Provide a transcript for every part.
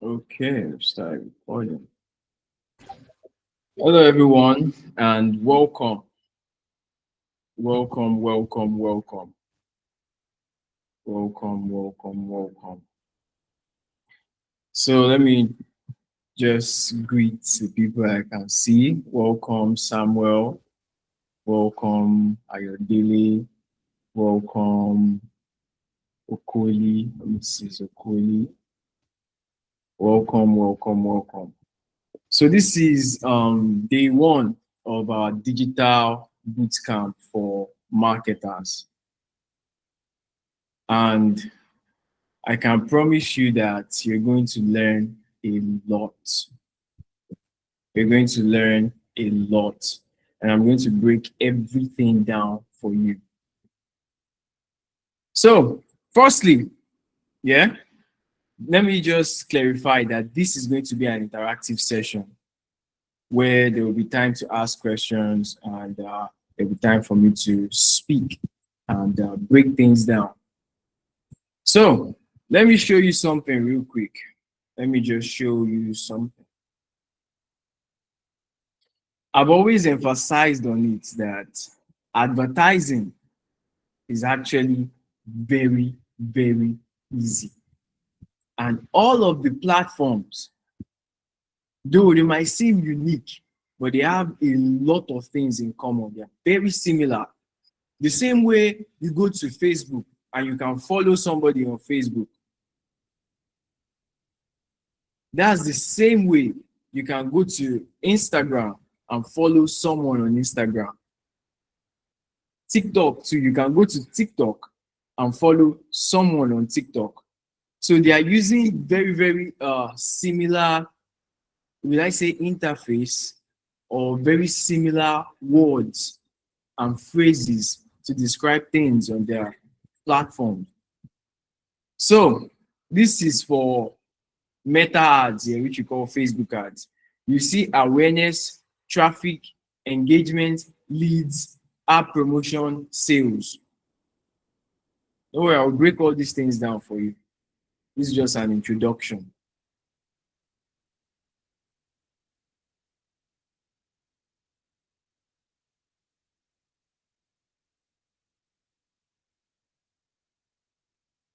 Okay, start recording. Hello, everyone, and welcome. Welcome, welcome, welcome. Welcome, welcome, welcome. So let me just greet the people I can see. Welcome, Samuel. Welcome, Ayodele. Welcome, Okoli. Mrs. Okoli. Welcome, welcome, welcome. So this is day one of our digital bootcamp for marketers. And I can promise you that you're going to learn a lot. You're going to learn a lot. And I'm going to break everything down for you. So, firstly, yeah, let me just clarify that this is going to be an interactive session where there will be time to ask questions and there will be time for me to speak and break things down. So let me show you something real quick. Let me just show you something. I've always emphasized on it that advertising is actually very, very easy. And all of the platforms, though they might seem unique, but they have a lot of things in common. They're very similar. The same way you go to Facebook and you can follow somebody on Facebook. That's the same way you can go to Instagram and follow someone on Instagram. TikTok too, you can go to TikTok and follow someone on TikTok. So they are using very, very similar, will I say interface, or very similar words and phrases to describe things on their platform. So this is for meta ads here, which we call Facebook ads. You see awareness, traffic, engagement, leads, app promotion, sales. Don't worry, I'll break all these things down for you. This is just an introduction.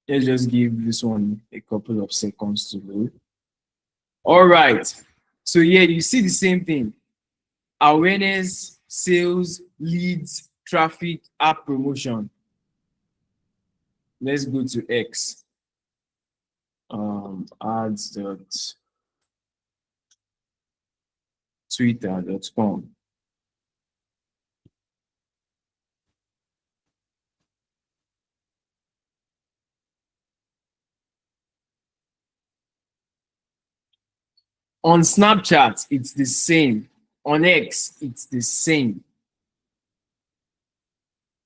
Let's just give this one a couple of seconds to load. All right. So yeah, you see the same thing. Awareness, sales, leads, traffic, app promotion. Let's go to X. Ads.twitter.com. On Snapchat, it's the same. On X, it's the same.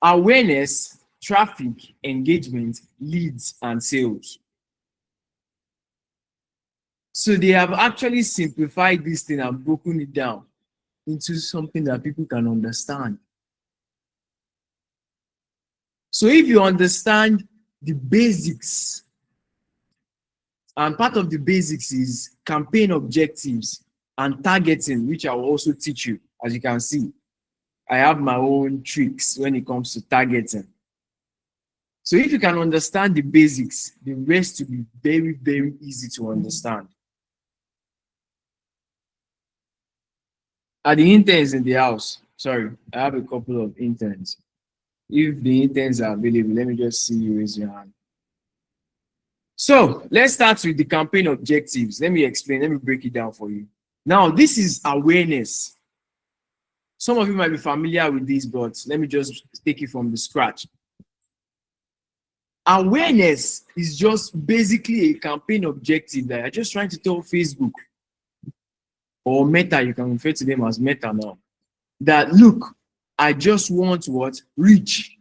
Awareness, traffic, engagement, leads, and sales. So they have actually simplified this thing and broken it down into something that people can understand. So if you understand the basics, and part of the basics is campaign objectives and targeting, which I will also teach you. As you can see, I have my own tricks when it comes to targeting. So if you can understand the basics, the rest will be very, very easy to understand. Are the interns in the house? Sorry, I have a couple of interns. If the interns are available, let me just see you raise your hand. So let's start with the campaign objectives. Let me explain, let me break it down for you. Now, this is awareness. Some of you might be familiar with this, but let me just take it from the scratch. Awareness is just basically a campaign objective that you're just trying to tell Facebook or Meta, you can refer to them as Meta now, that look, I just want what? Reach.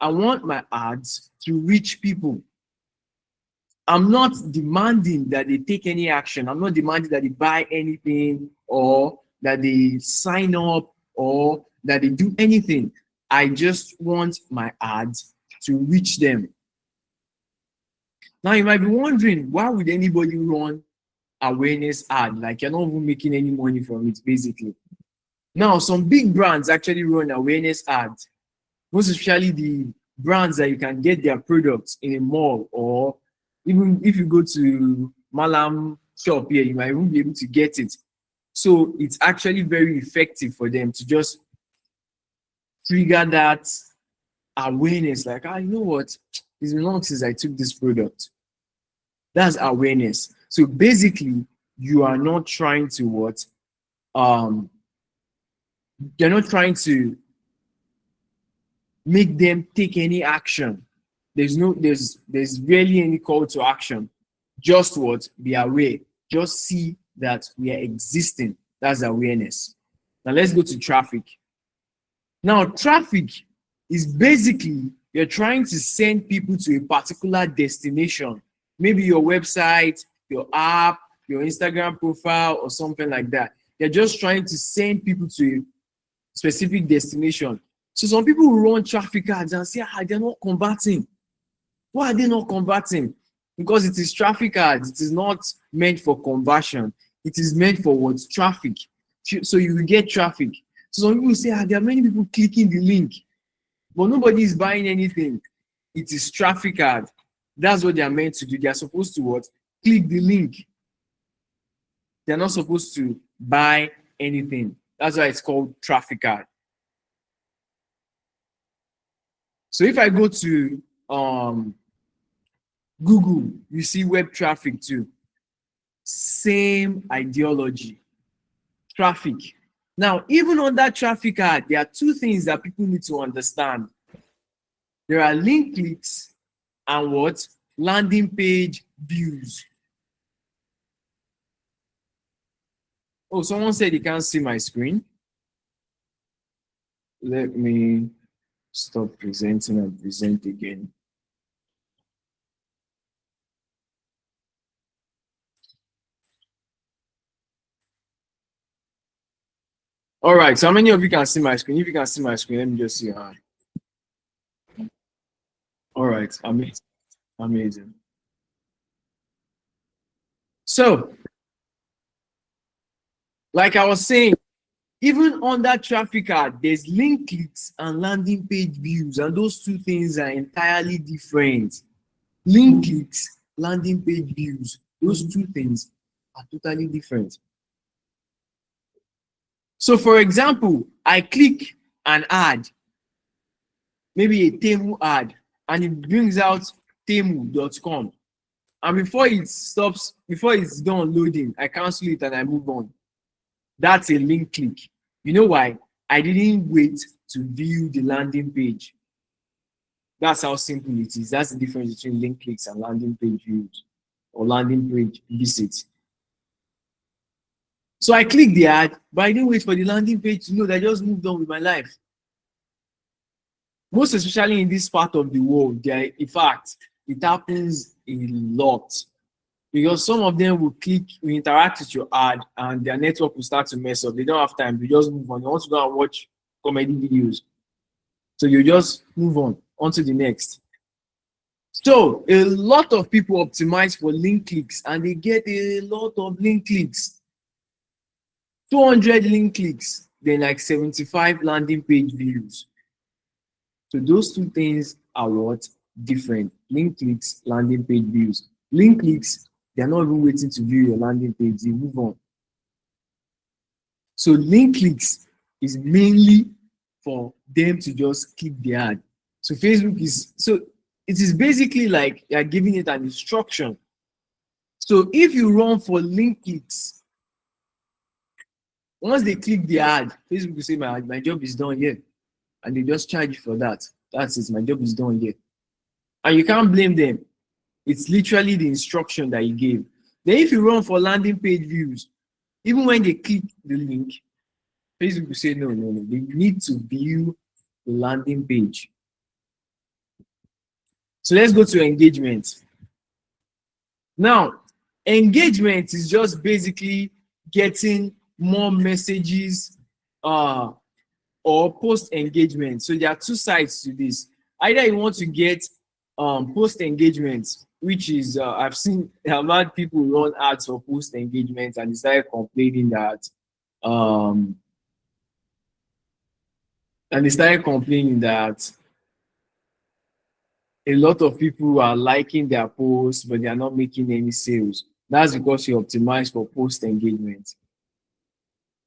I want my ads to reach people. I'm not demanding that they take any action. I'm not demanding that they buy anything or that they sign up or that they do anything. I just want my ads to reach them. Now you might be wondering, why would anybody run awareness ad. Like you're not even making any money from it, basically. Now, some big brands actually run awareness ads, most especially the brands that you can get their products in a mall, or even if you go to Malam shop here, you might even be able to get it. So it's actually very effective for them to just trigger that awareness, like, ah, you know what? It's been long since I took this product. That's awareness. So basically, you are not trying to what? Um, you're not trying to make them take any action. There's rarely any call to action. Just what? Be aware. Just see that we are existing. That's awareness. Now let's go to traffic. Now, traffic is basically you're trying to send people to a particular destination, maybe your website, your app, your Instagram profile, or something like that. You're just trying to send people to a specific destination. So some people will run traffic ads and say, ah, they're not converting. Why are they not converting? Because it is traffic ads. It is not meant for conversion. It is meant for what? Traffic. So you will get traffic. So some people say, ah, there are many people clicking the link, but nobody is buying anything. It is traffic ad. That's what they are meant to do. They are supposed to what? Click the link. They're not supposed to buy anything. That's why it's called traffic ad. So if I go to Google, you see web traffic too. Same ideology. Traffic. Now, even on that traffic ad, there are two things that people need to understand. There are link clicks and what? Landing page views. Oh, someone said you can't see my screen. Let me stop presenting and present again. All right, so how many of you can see my screen? If you can see my screen, let me just see your hand. All right, amazing, amazing. So, like I was saying, even on that traffic ad, there's link clicks and landing page views, and those two things are entirely different. Link clicks, landing page views, those two things are totally different. So, for example, I click an ad, maybe a Temu ad, and it brings out temu.com. And before it's done loading, I cancel it and I move on. That's a link click. You know why? I didn't wait to view the landing page. That's how simple it is. That's the difference between link clicks and landing page views or landing page visits. So I clicked the ad, but I didn't wait for the landing page to load. I just moved on with my life. Most especially in this part of the world, in fact, it happens a lot. Because some of them will interact with your ad, and their network will start to mess up. They don't have time. They just move on. They want to go and watch comedy videos. So you just move on to the next. So a lot of people optimize for link clicks, and they get a lot of link clicks. 200 link clicks, then like 75 landing page views. So those two things are what? Different. Link clicks, landing page views. Link clicks, they're not even waiting to view your landing page, they move on. So link clicks is mainly for them to just click the ad. So it is basically like you're giving it an instruction. So if you run for link clicks, once they click the ad, Facebook will say, my job is done here. And they just charge you for that. That's it, my job is done here. And you can't blame them. It's literally the instruction that you gave. Then if you run for landing page views, even when they click the link, Facebook will say, no, they need to view the landing page. So let's go to engagement. Now, engagement is just basically getting more messages or post engagement. So there are two sides to this. Either you want to get post engagement, which is I've had people run ads for post engagement and they started complaining that um a lot of people are liking their posts, but they are not making any sales. That's because you optimize for post engagement.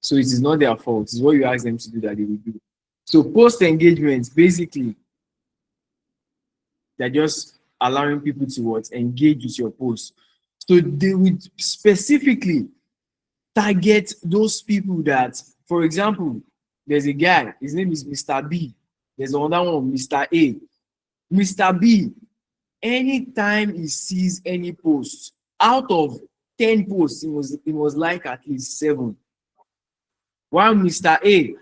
So it is not their fault. It's what you ask them to do that they will do. So post engagement, basically, they're just allowing people to what? Engage with your post. So they would specifically target those people that, for example, there's a guy, his name is Mr. B. There's another one, Mr. A. Mr. B, anytime he sees any post, out of 10 posts, he must like at least 7. While Mr. A,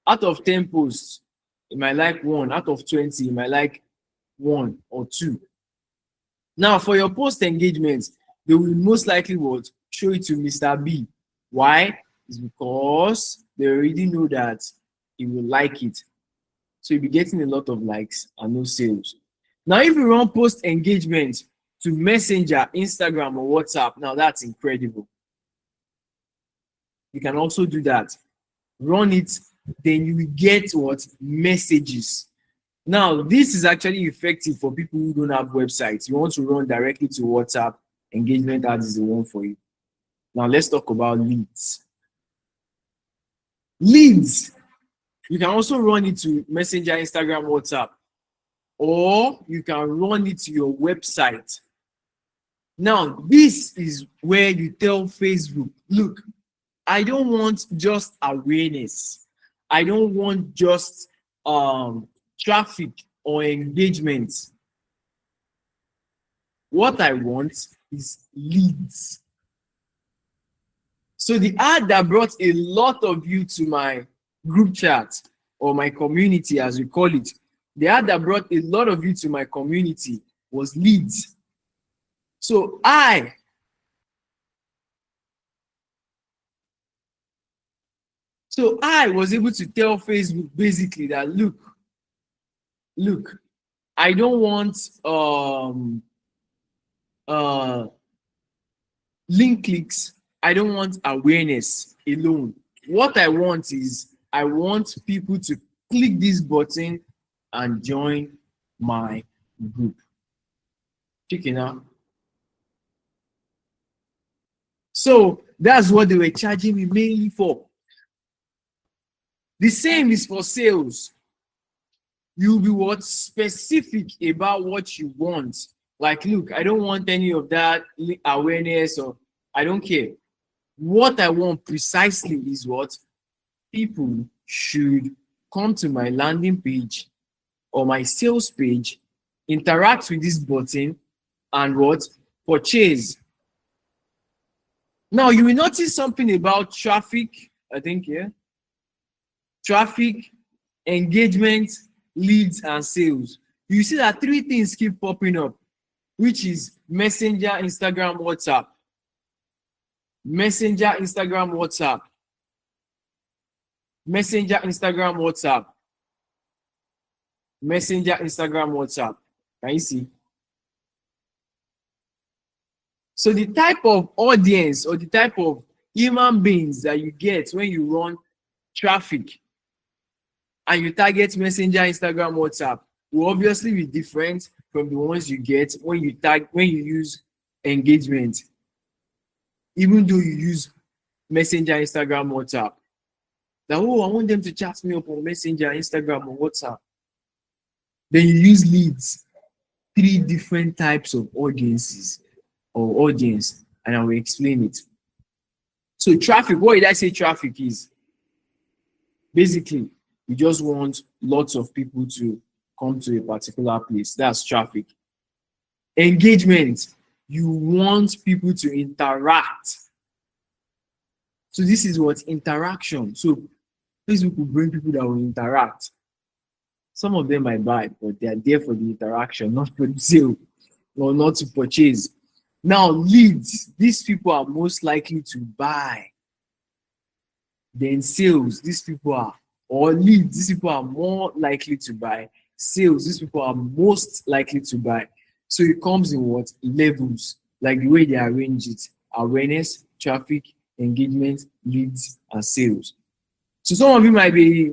out of 10 posts, he might like 1. Out of 20, he might like 1 or 2. Now, for your post engagement, they will most likely what? Show it to Mr. B. Why? It's because they already know that he will like it. So you'll be getting a lot of likes and no sales. Now, if you run post engagement to Messenger, Instagram, or WhatsApp, now that's incredible. You can also do that. Run it, then you will get what? Messages. Now, this is actually effective for people who don't have websites. You want to run directly to WhatsApp, engagement ads is the one for you. Now, let's talk about leads. Leads, you can also run it to Messenger, Instagram, WhatsApp, or you can run it to your website. Now, this is where you tell Facebook, look, I don't want just awareness. I don't want just traffic or engagement. What I want is leads. So the ad that brought a lot of you to my group chat or my community, as we call it, the ad that brought a lot of you to my community was leads. So I was able to tell Facebook basically that look, I don't want link clicks. I don't want awareness alone. What I want is I want people to click this button and join my group. Checking out. So that's what they were charging me mainly for. The same is for sales. You'll be what? Specific about what you want. Like, look, I don't want any of that awareness, or I don't care. What I want precisely is what? People should come to my landing page or my sales page, interact with this button, and what? Purchase. Now, you will notice something about traffic, I think, yeah? Traffic, engagement, leads, and sales. You see that 3 things keep popping up, which is Messenger, Instagram, WhatsApp. Messenger, Instagram, WhatsApp. Messenger, Instagram, WhatsApp. Messenger, Instagram, WhatsApp. Can you see? So the type of audience or the type of human beings that you get when you run traffic and you target Messenger, Instagram, WhatsApp will obviously be different from the ones you get when you use engagement. Even though you use Messenger, Instagram, WhatsApp. That, oh, I want them to chat me up on Messenger, Instagram, or WhatsApp. Then you use leads, 3 different types of audiences or audience, and I will explain it. So traffic, what did I say traffic is? Basically, you just want lots of people to come to a particular place. That's traffic. Engagement, you want people to interact. So this is what interaction. So Facebook will bring people that will interact. Some of them might buy, but they are there for the interaction, not for the sale or not to purchase. Now, leads, these people are most likely to buy. Then sales, these people are, or leads, these people are more likely to buy. Sales, these people are most likely to buy. So it comes in what? Levels, like the way they arrange it: awareness, traffic, engagement, leads, and sales. So some of you might be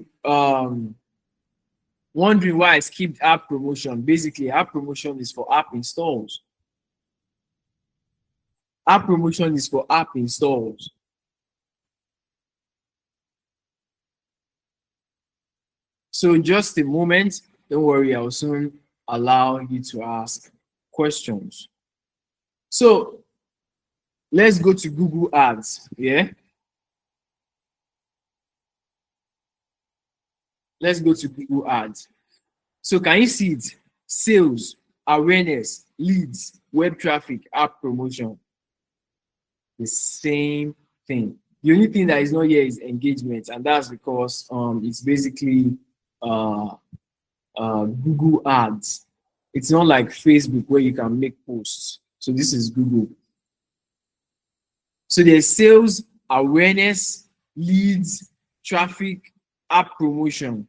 wondering why I skipped app promotion. Basically, app promotion is for app installs. App promotion is for app installs. So just a moment, don't worry, I'll soon allow you to ask questions. So let's go to Google Ads. Yeah, let's go to Google Ads. So can you see it? Sales, awareness, leads, web traffic, app promotion. The same thing. The only thing that is not here is engagement, and that's because it's basically uh, Google Ads. It's not like Facebook where you can make posts. So this is Google. So there's sales, awareness, leads, traffic, app promotion.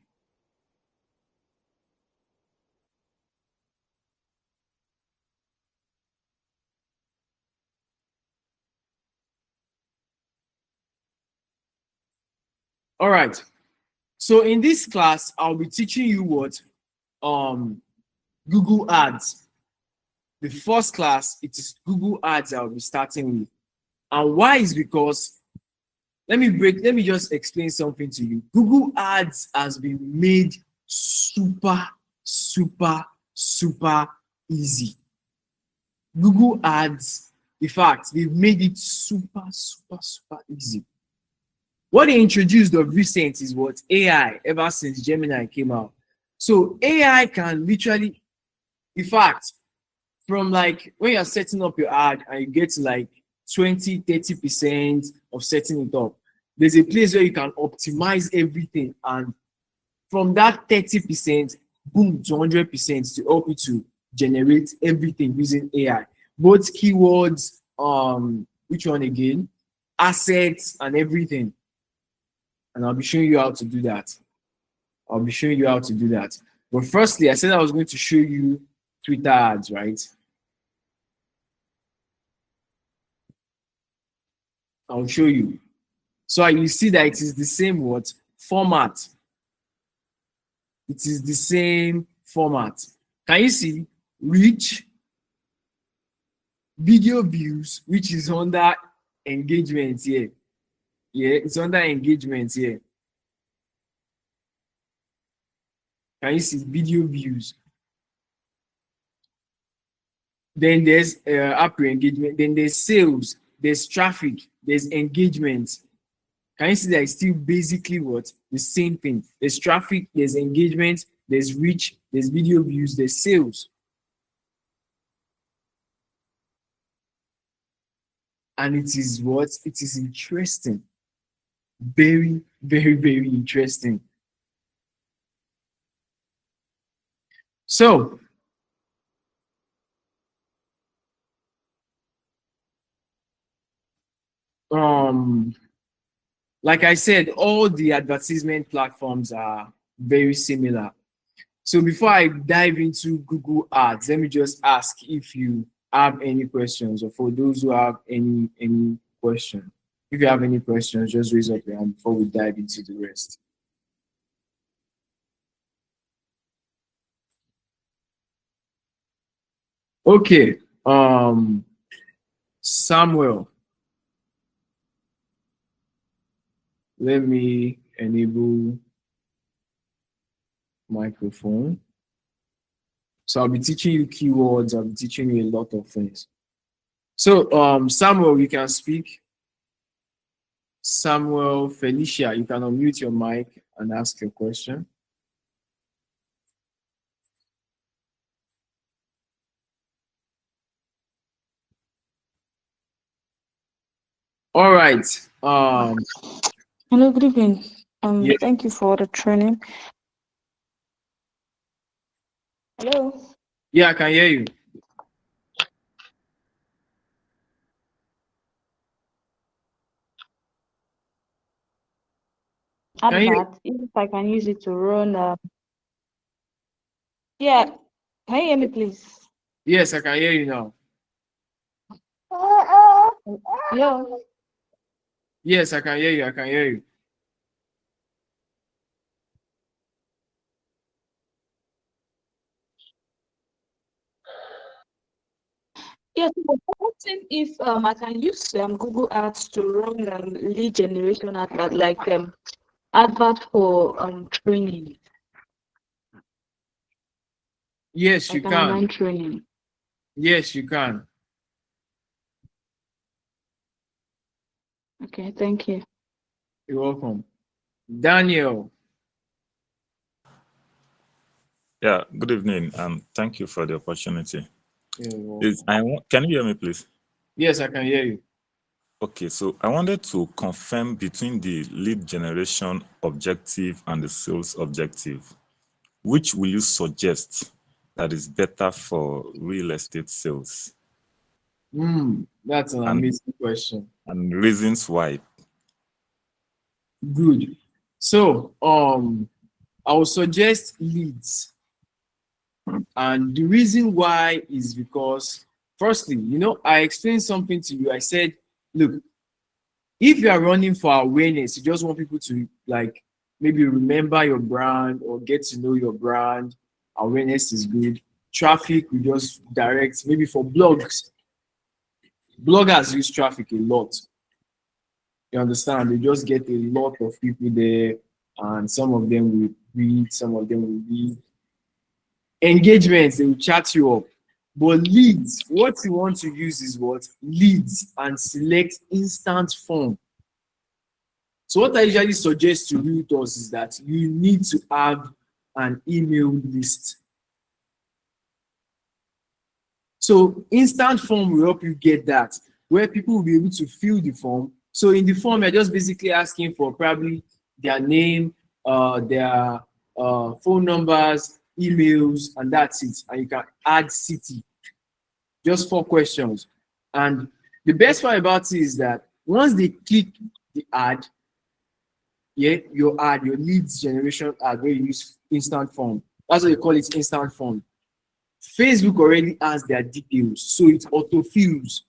All right. So in this class, I'll be teaching you what Google Ads. The first class, it is Google Ads I'll be starting with. And why is because let me just explain something to you. Google Ads has been made super, super, super easy. Google Ads, in fact, they've made it super, super, super easy. What they introduced of recent is what? AI, ever since Gemini came out. So AI can literally, in fact, from like when you're setting up your ad and you get to like 20-30% of setting it up, there's a place where you can optimize everything, and from that 30%, boom, to 100% to help you to generate everything using AI, both keywords, which one again, assets, and everything. And I'll be showing you how to do that. I'll be showing you how to do that. But firstly, I said I was going to show you Twitter ads, right? I'll show you. So you see that it is the same what? Format. It is the same format. Can you see? Reach, video views, which is under engagement here. Yeah, it's under engagement here. Can you see video views? Then there's app engagement. Then there's sales. There's traffic. There's engagement. Can you see that it's still basically what? The same thing. There's traffic, there's engagement, there's reach, there's video views, there's sales. And it is what? It is interesting. Very, very, very interesting. So, um, like I said, all the advertisement platforms are very similar. So before I dive into Google Ads, let me just ask if you have any questions, or for those who have any question. If you have any questions, just raise up your hand before we dive into the rest. Okay. Samuel, let me enable microphone. So I'll be teaching you keywords. I'll be teaching you a lot of things. So Samuel, you can speak. Samuel, Felicia, you can unmute your mic and ask your question. All right. Hello, good evening. Yeah, Thank you for the training. Hello. yeah, I can hear you. Can you? Advert, if I can use it to run. Yeah, can you hear me, please? Yes, I can hear you now. Yeah. Yes, I can hear you. I can hear you. Yes, but what if I can use Google Ads to run lead generation advert like advert for training, Yes, you like an can. online training. Yes, you can. Okay, thank you. You're welcome. Daniel. Yeah, good evening. Thank you for the opportunity. You're Is welcome. I want Can you hear me, please? Yes, I can hear you. Okay, so I wanted to confirm between the lead generation objective and the sales objective. Which will you suggest that is better for real estate sales? That's an And amazing question. reasons why. Good. So, I would suggest leads. And the reason why is because, firstly, I explained something to you. I said, look, if you are running for awareness, you just want people to like maybe remember your brand or get to know your brand. Awareness is good. Traffic, we just direct, maybe for blogs. Bloggers use traffic a lot. You understand? They just get a lot of people there, and some of them will read, some of them will read. Engagements, they will chat you up. But leads, what you want to use is what? Leads and select instant form. So what I usually suggest to realtors is that you need to have an email list. So instant form will help you get that, where people will be able to fill the form. So in the form, you're just basically asking for probably their name, their phone numbers, emails, and that's it. And you can add city. Just 4 questions. And the best part about it is that once they click the ad, yeah, your leads generation ad where you use instant form. That's what they call it, instant form. Facebook already has their details, so it autofills.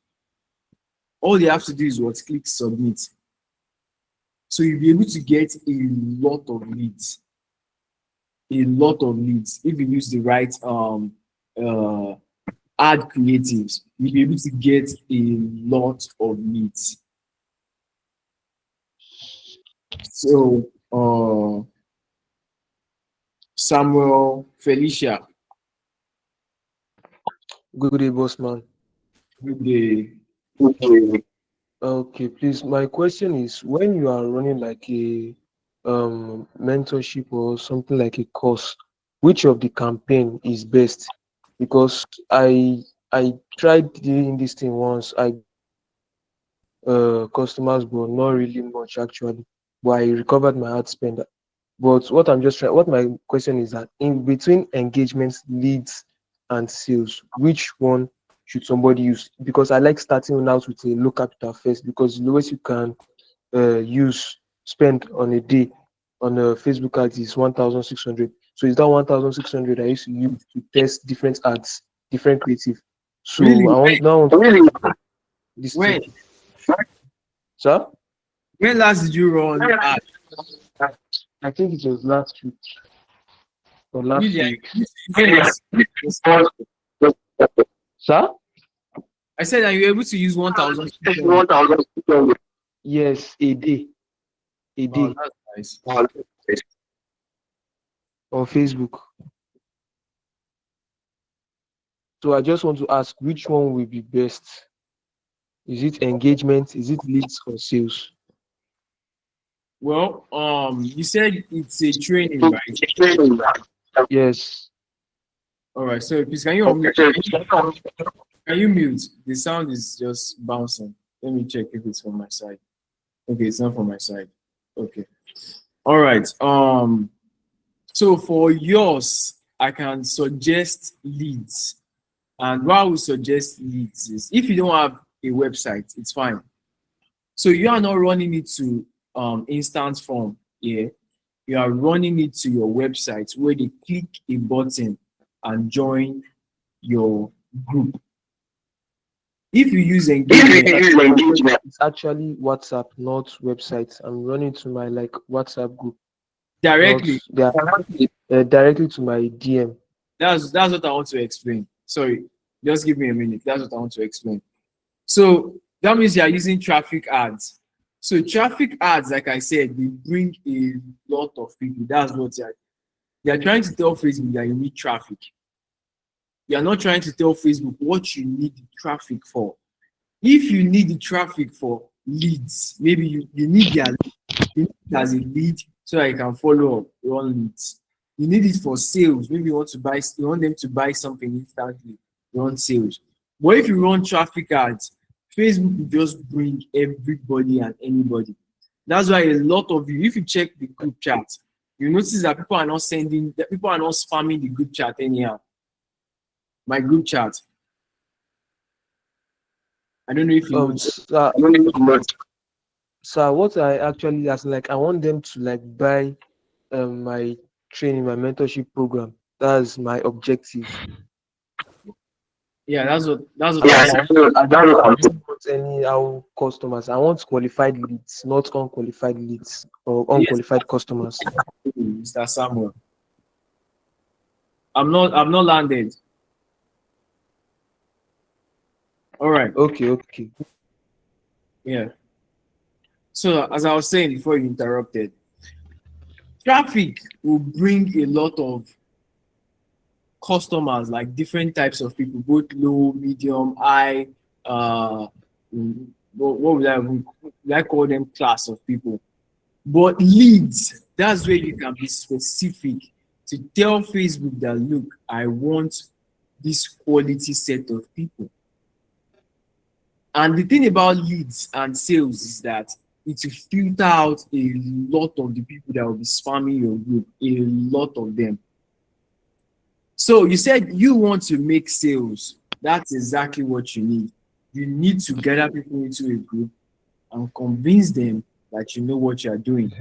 All they have to do is what? Click submit. So you'll be able to get a lot of leads. A lot of leads. If you use the right uh ad creatives, you'll be able to get a lot of leads. So Samuel, Felicia, Good day, boss man. good day. Okay, please. My question is, when you are running like a mentorship or something like a course, which of the campaign is best? Because I tried doing this thing once. I customers, but not really much actually. But I recovered my ad spend. But what my question is that in between engagements, leads, and sales, which one should somebody use? Because I like starting out with a low capital first, because the lowest you can use spend on a day on a Facebook ads is 1,600. So is that 1,600 I used to use to test different ads, different creative. So Really? I want now really this When thing, sir. when last did you run ad? I think it was last week or last Really? I week. used to use Sir? I said, are you able to use 1,600? Yes, a day. A Oh, day that's nice. on Facebook. So I just want to ask which one will be best? Is it engagement? Is it leads or sales? Well, you said it's a training, right? Yes. All right. So please, can you mute? The sound is just bouncing. Let me check if it's from my side. Okay, it's not from my side. Okay. All right. So for yours, I can suggest leads. And why we suggest leads is if you don't have a website, it's fine. So you are not running it to instant form. Yeah. You are running it to your website where they click a button and join your group. If you use engagement, It's actually WhatsApp, not websites. I'm running to my like WhatsApp group, not directly, they are directly to my DM. that's what I want to explain. Sorry, just give me a minute. That's what I want to explain. So that means you are using traffic ads. So traffic ads, like I said, they bring a lot of people. That's what they are trying to tell Facebook that you need traffic. You are not trying to tell Facebook what you need the traffic for. If you need the traffic for leads, maybe you need their you need it as a lead so that you can follow up run leads. You need it for sales. Maybe you want them to buy something instantly, run sales. But if you run traffic ads, Facebook will just bring everybody and anybody. That's why a lot of you, if you check the group chat, you notice that people are not spamming the group chat anyhow. My group chat. I don't know if you notice. So what I actually as like I want them to like buy my training, my mentorship program. That's my objective. Yeah, that's what I'm saying. I don't want any how customers. I want qualified leads, not unqualified leads or Yes, unqualified customers. Mr. Samuel. I'm not landed. All right. Okay. Yeah. So as I was saying before you interrupted, traffic will bring a lot of customers, like different types of people, both low, medium, high. What would I call them? Class of people. But leads, that's where you can be specific to tell Facebook that look, I want this quality set of people. And the thing about leads and sales is that it will filter out a lot of the people that will be spamming your group, a lot of them. So you said you want to make sales. That's exactly what you need. You need to gather people into a group and convince them that you know what you are doing.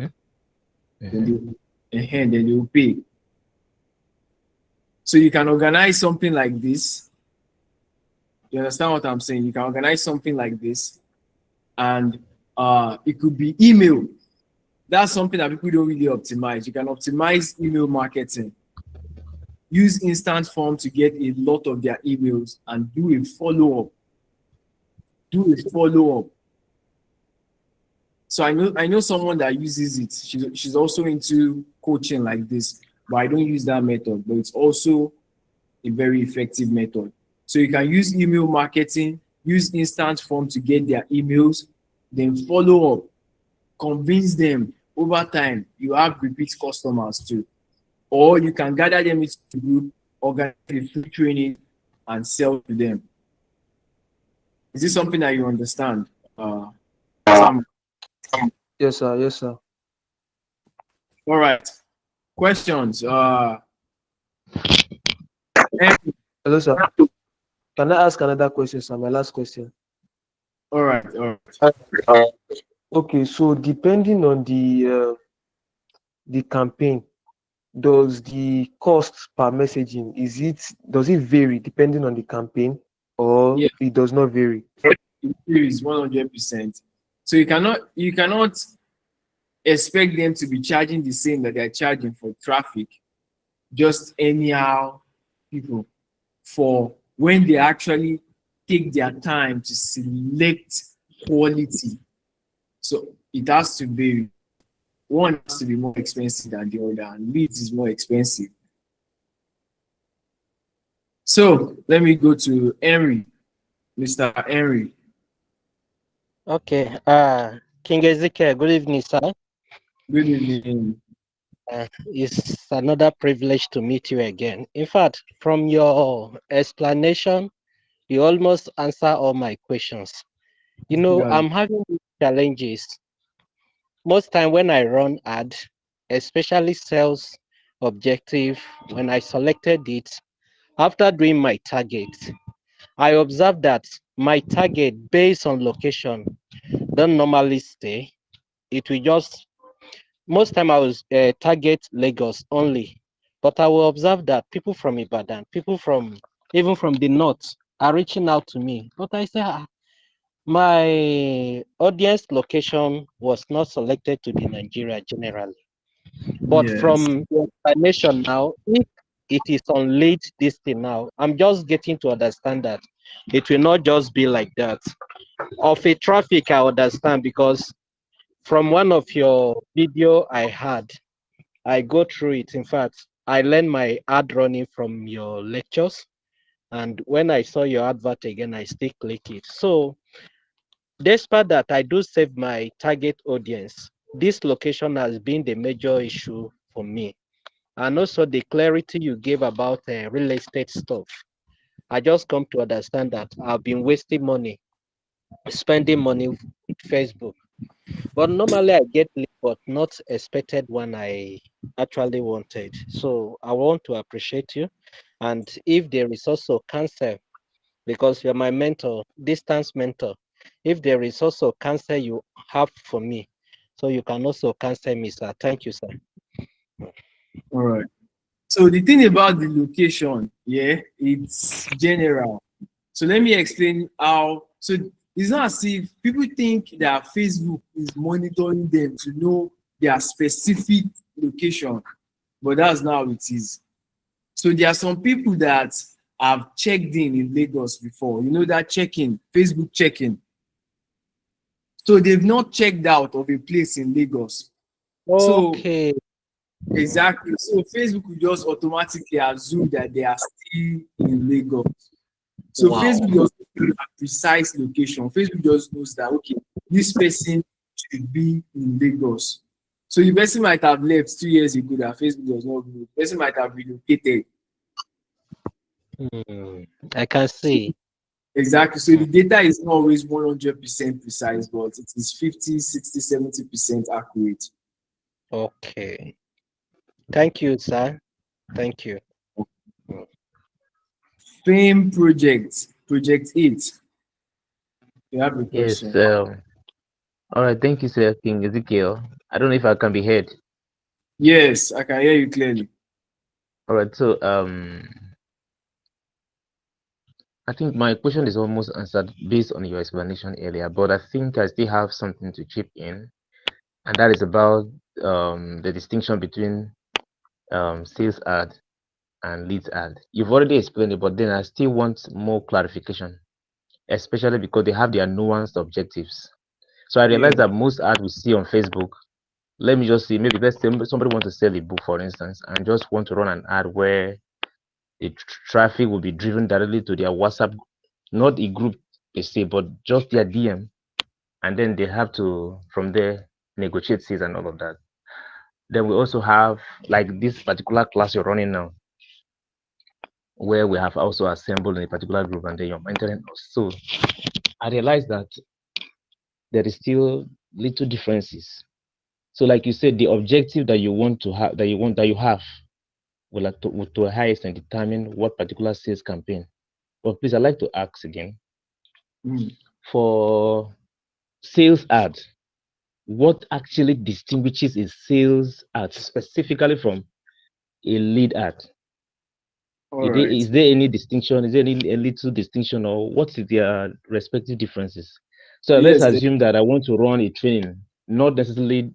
Then they will pay. So you can organize something like this. You understand what I'm saying? You can organize something like this, and it could be email. That's something that people don't really optimize. You can optimize email marketing. Use instant form to get a lot of their emails and do a follow-up. So I know someone that uses it. She's also into coaching like this, but I don't use that method. But it's also a very effective method. So you can use email marketing, use instant form to get their emails, then follow up, convince them. Over time, you have repeat customers too. Or you can gather them into a group, organize a free training, and sell to them. Is this something that you understand? Sam? Yes, sir. All right. Questions? Hello, sir. Can I ask another question, sir? My last question. All right. Okay, so depending on the campaign, does the cost per messaging does it vary depending on the campaign, or Yeah, it does not vary? it is 100%. So you cannot expect them to be charging the same that they're charging for traffic, just anyhow people, for when they actually take their time to select quality. So it has to vary. One has to be more expensive than the other, and leads is more expensive. So let me go to Henry, Mr. Henry. Okay. King Ezekiel, good evening, sir. Good evening. It's another privilege to meet you again. In fact, from your explanation, you almost answer all my questions. You know, Yeah. I'm having these challenges. Most time when I run ad, especially sales objective, when I selected it, after doing my target, I observed that my target based on location don't normally stay. It will just most time I was target Lagos only, but I will observe that people from Ibadan, people from even from the north, are reaching out to me. But I say, my audience location was not selected to be Nigeria generally. But Yes. from the explanation now, if it is on lead this thing now, I'm just getting to understand that it will not just be like that. Of a traffic, I understand, because from one of your video I had, I go through it. In fact, I learned my ad running from your lectures. And when I saw your advert again, I still click it. So despite that, I do save my target audience. This location has been the major issue for me. And also the clarity you gave about real estate stuff. I just come to understand that I've been wasting money, spending money with Facebook. But normally I get lead, but not expected when I actually wanted. So I want to appreciate you. And if there is also cancer, because you're my mentor, distance mentor, if there is also cancer you have for me, so you can also cancel me, sir. Thank you, sir. All right. So the thing about the location, yeah, it's general. So let me explain how. So it's not as if people think that Facebook is monitoring them to know their specific location, but that's not how it is. So there are some people that have checked in Lagos before. You know that checking, Facebook checking. So they've not checked out of a place in Lagos. So Okay. exactly. So Facebook will just automatically assume that they are still in Lagos. So Wow. Facebook doesn't know a precise location. Facebook just knows that okay, this person should be in Lagos. So the person might have left 2 years ago that Facebook does not know. The person might have relocated. I can see. Exactly. So the data is not always 100% precise, but it is 50, 60, 70% accurate. Okay. Thank you, sir. Thank you. Fame project 8. You have a Yes. question. All right. Thank you, sir, King Ezekiel. I don't know if I can be heard. Yes, I can hear you clearly. All right. So, I think my question is almost answered based on your explanation earlier, but I think I still have something to chip in, and that is about the distinction between sales ad and leads ad. You've already explained it, but then I still want more clarification, especially because they have their nuanced objectives. So I Yeah. realize that most ads we see on Facebook, let me just see, maybe let's say somebody wants to sell a book, for instance, and just want to run an ad where the traffic will be driven directly to their WhatsApp, not a group per se, but just their DM, and then they have to from there negotiate sales and all of that. Then we also have like this particular class you're running now, where we have also assembled in a particular group, and then you're mentoring us. So I realized that there is still little differences. So, like you said, the objective that you want to have, that you have, will to a high extent determine what particular sales campaign. But please, I'd like to ask again Mm. for sales ad, what actually distinguishes a sales ad specifically from a lead ad? All right. Is there any distinction? Is there any a little distinction, or what is their respective differences? So let's Yes. assume that I want to run a training, not necessarily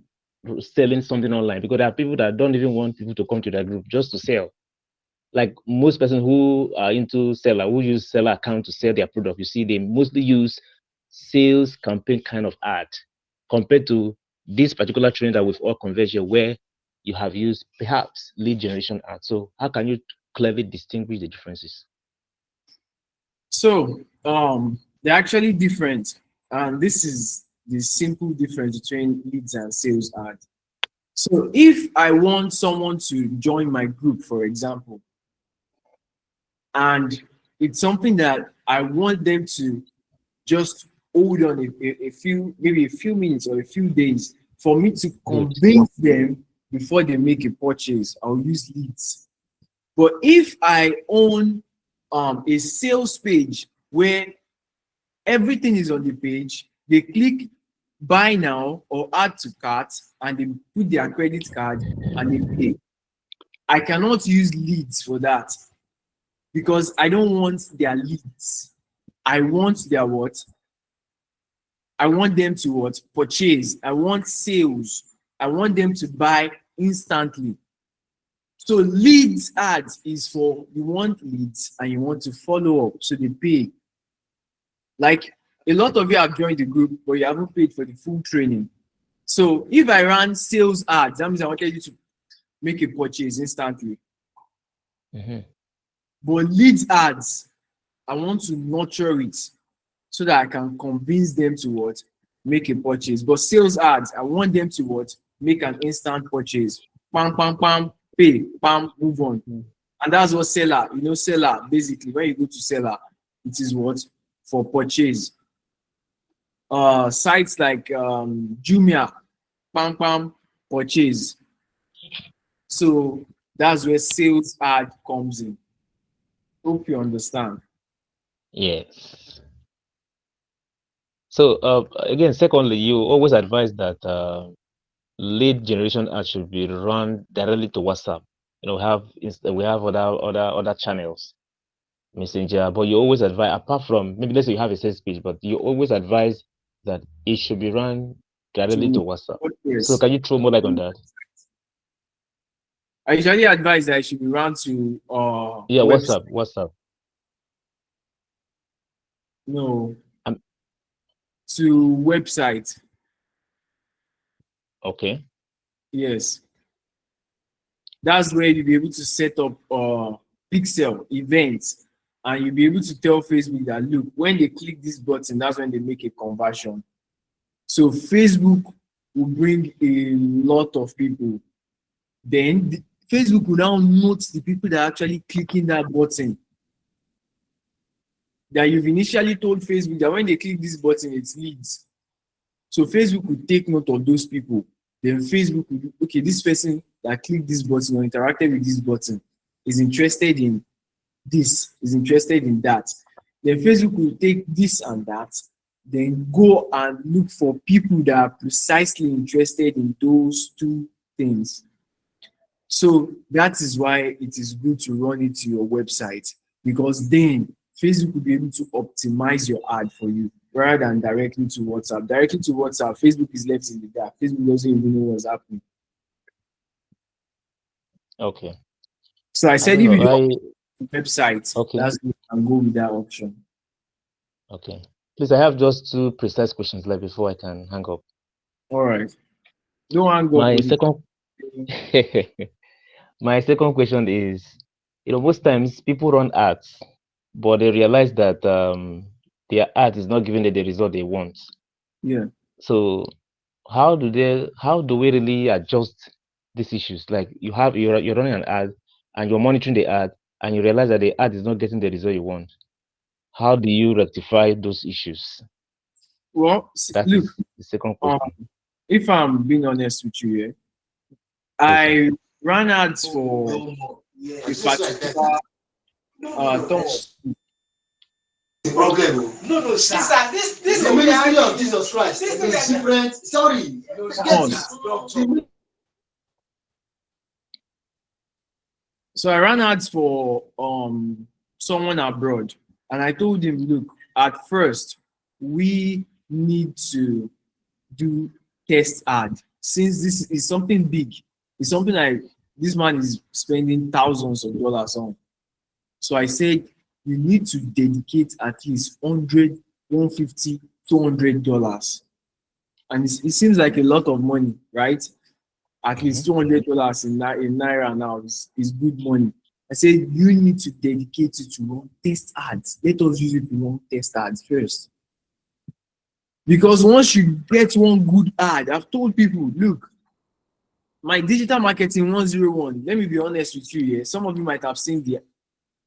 selling something online, because there are people that don't even want people to come to their group just to sell. Like most persons who are into seller, who use seller account to sell their product, you see, they mostly use sales campaign kind of ad compared to this particular training that we've all converged here, where you have used perhaps lead generation ad. So how can you clearly distinguish the differences? So they're actually different, and this is the simple difference between leads and sales ad. So if I want someone to join my group, for example, and it's something that I want them to just hold on a few, maybe a few minutes or a few days for me to Good. convince them before they make a purchase, I'll use leads. But if I own a sales page where everything is on the page, they click buy now or add to cart and they put their credit card and they pay. I cannot use leads for that because I don't want their leads. I want their what? I want them to what? Purchase. I want sales. I want them to buy instantly. So leads ads is for you want leads and you want to follow up, so they pay. Like a lot of you have joined the group, but you haven't paid for the full training. So if I ran sales ads, that means I wanted you to make a purchase instantly. Mhm. But leads ads, I want to nurture it so that I can convince them to what? Make a purchase. But sales ads, I want them to what? Make an instant purchase. Pam, pam, pam, pay, pam, move on. And that's what seller, seller, basically, when you go to seller, it is what? For purchase. Sites like Jumia, pam, pam, purchase. So that's where sales ad comes in. Hope you understand. Yes. So again, secondly, you always advise that lead generation ads should be run directly to WhatsApp. We have other channels, Messenger, but you always advise, apart from maybe let's say you have a sales page, but you always advise that it should be run directly to WhatsApp. So Yes. can you throw more light on that? I usually advise that it should be run to Yeah, website. WhatsApp. No. Um, To website. Okay. Yes. That's where you'll be able to set up pixel events, and you'll be able to tell Facebook that look, when they click this button, that's when they make a conversion. So Facebook will bring a lot of people. Then Facebook will now note the people that are actually clicking that button. That you've initially told Facebook that when they click this button, it's leads. So Facebook will take note of those people. Then Facebook will be, okay, this person that clicked this button or interacted with this button is interested in this, is interested in that. Then Facebook will take this and that, then go and look for people that are precisely interested in those two things. So that is why it is good to run it to your website, because then Facebook will be able to optimize your ad for you rather than directly to WhatsApp. Directly to WhatsApp, Facebook is left in the dark. Facebook doesn't even know what's happening. Okay. So I I said don't if you know. do website, Okay. that's good, and go with that option. Okay. Please, I have just two precise questions left before I can hang up. All right. No hang up. My with second my second question is, most times people run ads, but they realize that their ad is not giving them the result they want. Yeah. So how do we really adjust these issues? Like you're running an ad and you're monitoring the ad and you realize that the ad is not getting the result you want. How do you rectify those issues? Well, That look, is the second question. if I'm being honest with you, Yes, sir. I ran ads for a particular term. The problem. No, sister, this is the ministry of Jesus Christ. This is different. Sorry. So I ran ads for someone abroad, and I told him, look, at first we need to do test ad, since this is something big. It's something like this man is spending thousands of dollars on. So I said, you need to dedicate at least $100, $150, $200. And it seems like a lot of money, right? At least $200 in Naira now is good money. I said, you need to dedicate it to run test ads. Let us use it to run test ads first. Because once you get one good ad, I've told people, look, my digital marketing 101, let me be honest with you here. Some of you might have seen the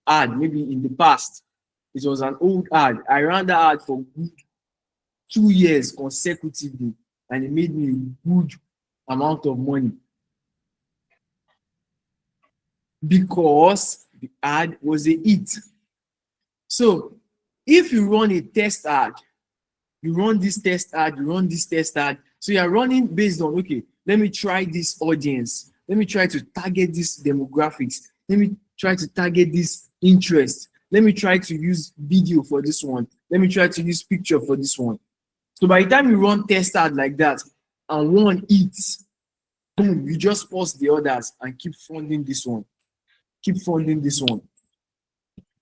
ad maybe in the past. It was an old ad. I ran that ad for good 2 years consecutively, and it made me a good amount of money because the ad was a hit. So if you run a test ad, you run this test ad, you run this test ad, so you're running based on, okay, let me try this audience, let me try to target this demographics, let me try to target this interest, let me try to use video for this one, let me try to use picture for this one. So by the time you run test ad like that and one hits, boom, you just pause the others and keep funding this one. Keep funding this one.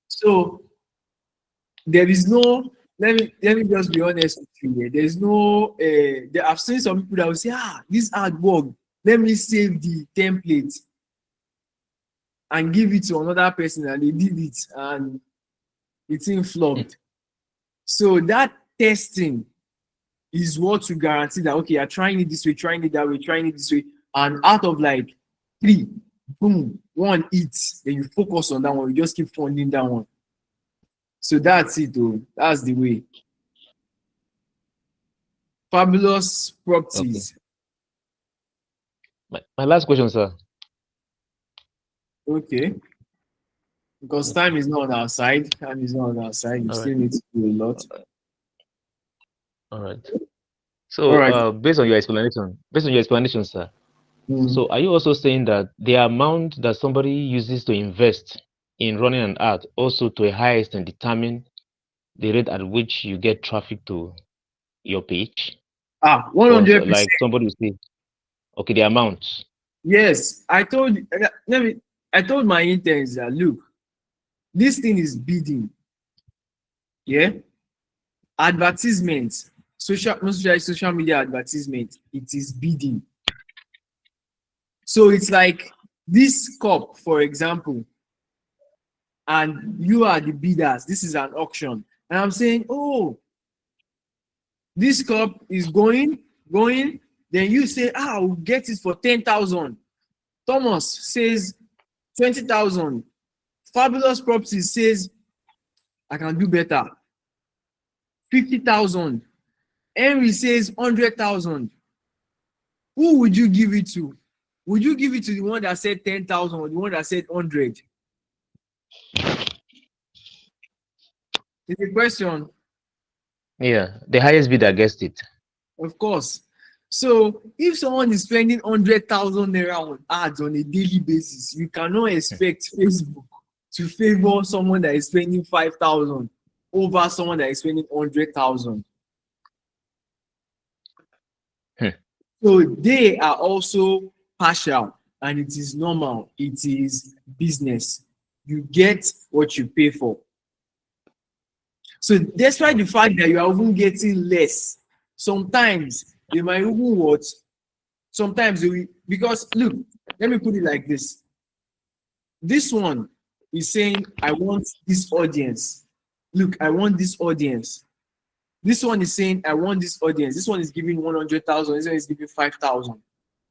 So there is no, let me just be honest with you here. There's no I've seen some people that will say, this ad worked. Let me save the template and give it to another person, and they did it and it's in flopped. So that testing is what to guarantee that okay, you're trying it this way, trying it that way, trying it this way, and out of like 3, boom, 1 hits, then you focus on that one, you just keep funding that one. So that's it though. That's the way. Fabulous properties. My last question, sir. Okay. Because time is not on our side. Time is not on our side. You still need to do a lot. All right. So All right. based on your explanation, sir. So are you also saying that the amount that somebody uses to invest in running an ad also to a high extent determine the rate at which you get traffic to your page? 100%. Like somebody will say, okay, the amount. Yes, I told my interns that look, this thing is bidding. Yeah, advertisement, social media advertisement, it is bidding. So it's like this cup, for example, and you are the bidders. This is an auction, and I'm saying, oh, this cup is going. Then you say, I'll get it for 10,000. Thomas says 20,000. Fabulous Properties says, I can do better. 50,000. Henry says 100,000. Who would you give it to? Would you give it to the one that said 10,000 or the one that said 100? It's a question. Yeah, the highest bidder gets it. Of course. So if someone is spending 100,000 naira on ads on a daily basis, you cannot expect Facebook to favor someone that is spending 5,000 over someone that is spending 100,000. So they are also partial, and it is normal. It is business. You get what you pay for. So despite the fact that you are even getting less, sometimes they might even what? Sometimes they will, because look, let me put it like this. This one is saying, I want this audience. Look, I want this audience. This one is saying, I want this audience. This one is giving 100,000. This one is giving 5,000.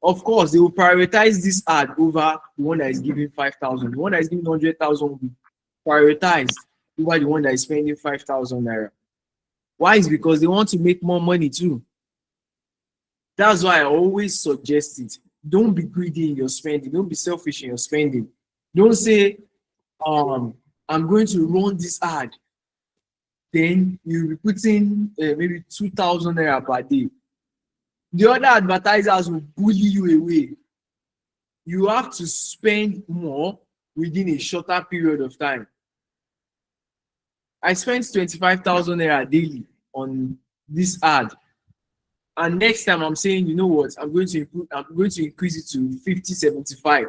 Of course, they will prioritize this ad over the one that is giving 5,000. The one that is giving 100,000 will be prioritized over the one that is spending 5,000 naira. Why? Is because they want to make more money too. That's why I always suggest it. Don't be greedy in your spending. Don't be selfish in your spending. Don't say, I'm going to run this ad. Then you'll be putting maybe 2,000 naira per day. The other advertisers will bully you away. You have to spend more within a shorter period of time. I spent 25,000 naira daily on this ad. And next time I'm saying, you know what, I'm going to increase it to 50, 75.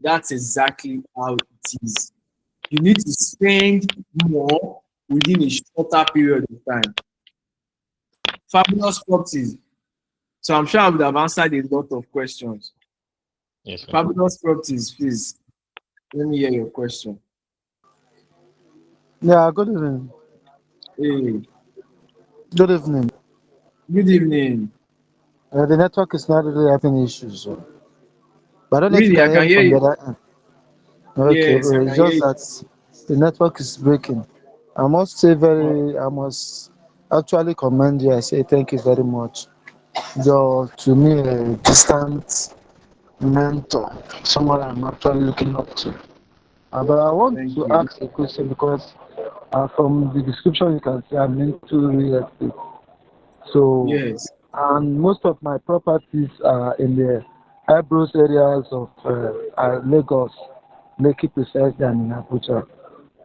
That's exactly how it is. You need to spend more within a shorter period of time. Fabulous Properties. So I'm sure I would have answered a lot of questions. Yes, sir. Fabulous Properties, please. Let me hear your question. Yeah, good evening. Hey, Good evening. good evening. The network is not really having issues. But I don't know if you Really, I can hear can me hear from the you. other end. Okay, Yes, I but can it's hear just you. that the network is breaking. I must actually commend you. I say thank you very much. You're to me a distant mentor, someone I'm actually looking up to. But I want Thank to you. ask a question because from the description you can see I'm into real estate. So, Yes. and most of my properties are in the high-growth areas of Lagos, Lekki precisely, and in Abuja.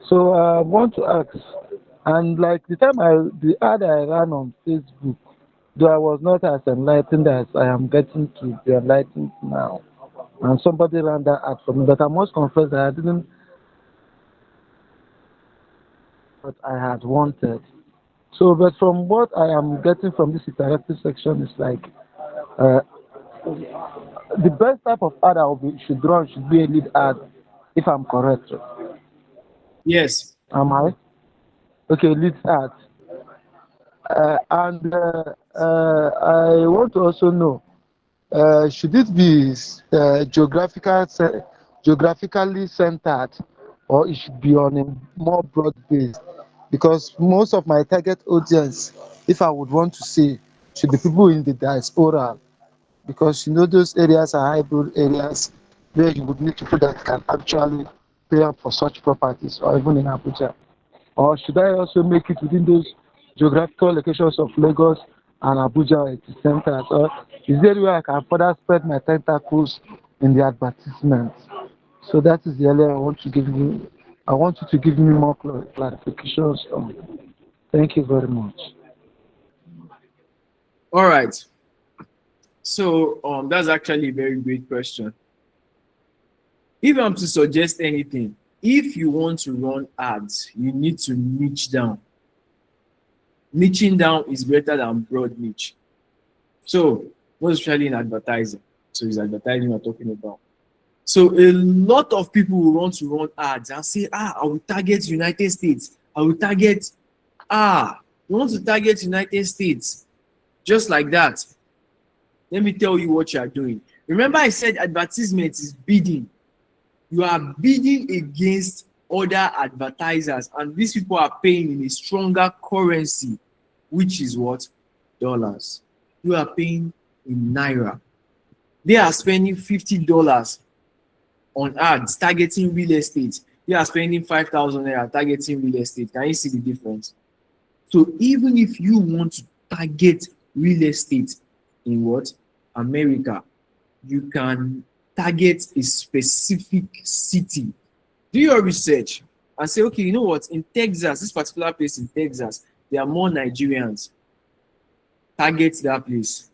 So I want to ask, And like the ad I ran on Facebook, though I was not as enlightened as I am getting to be enlightened now. And somebody ran that ad for me, but I must confess that I didn't what I had wanted. So, but from what I am getting from this interactive section is like uh, the best type of ad should run should be a lead ad, if I'm correct. Yes. Am I? Okay, lead ad. And I want to also know, should it be geographically centered, or it should be on a more broad base? Because most of my target audience, if I would want to say, should be people in the diaspora, because those areas are hybrid areas where you would need people that can actually pay up for such properties, or even in Abuja. Or should I also make it within those geographical locations of Lagos and Abuja at the centers? Or is there where I can further spread my tentacles in the advertisement? So that is the area I want to give you. I want you to give me more clarifications on. Thank you very much. All right. So that's actually a very great question. If I'm to suggest anything, if you want to run ads, you need to niche down. Niching down is better than broad niche. So, most especially in advertising. So, it's advertising we're talking about. So, a lot of people will want to run ads and say, I will target United States. I will target, you want to target United States. Just like that. Let me tell you what you are doing. Remember, I said advertisement is bidding. You are bidding against other advertisers, and these people are paying in a stronger currency, which is what? Dollars. You are paying in naira. They are spending $50 on ads targeting real estate. You are spending 5,000 naira targeting real estate. Can you see the difference? So even if you want to target real estate in what? America, you can target a specific city. Do your research and say, okay, you know what? In Texas, this particular place in Texas, there are more Nigerians. Target that place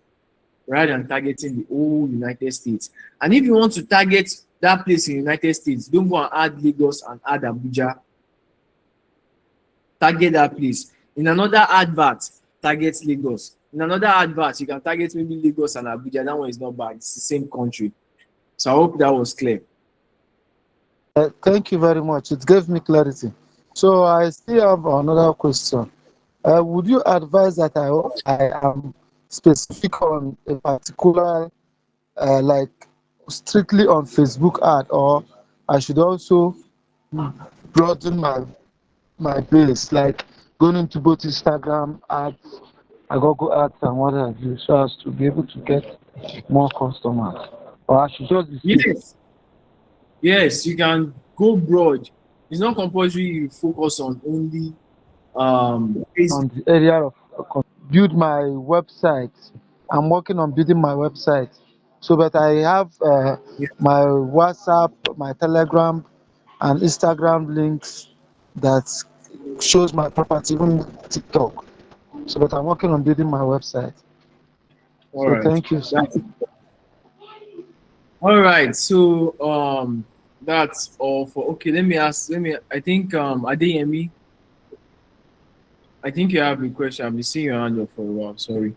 rather than targeting the whole United States. And if you want to target that place in the United States, don't go and add Lagos and add Abuja. Target that place. In another advert, target Lagos. In another advert, you can target maybe Lagos and Abuja. That one is not bad. It's the same country. So I hope that was clear. Thank you very much. It gave me clarity. So I still have another question. Would you advise that I am specific on a particular, like strictly on Facebook ad, or I should also broaden my base, like going into both Instagram ads, Google ads, and what have you, so as to be able to get more customers? Or I should just be Yes. Yes, you can go broad. It's not compulsory you focus on only on the area of build my website. I'm working on building my website, so that I have my WhatsApp, my Telegram, and Instagram links that shows my property, even TikTok. So that I'm working on building my website. all So right. thank you, sir. All right. So that's all for okay. I think Adeyemi, I think you have a question. I've been seeing your hand up for a while, sorry.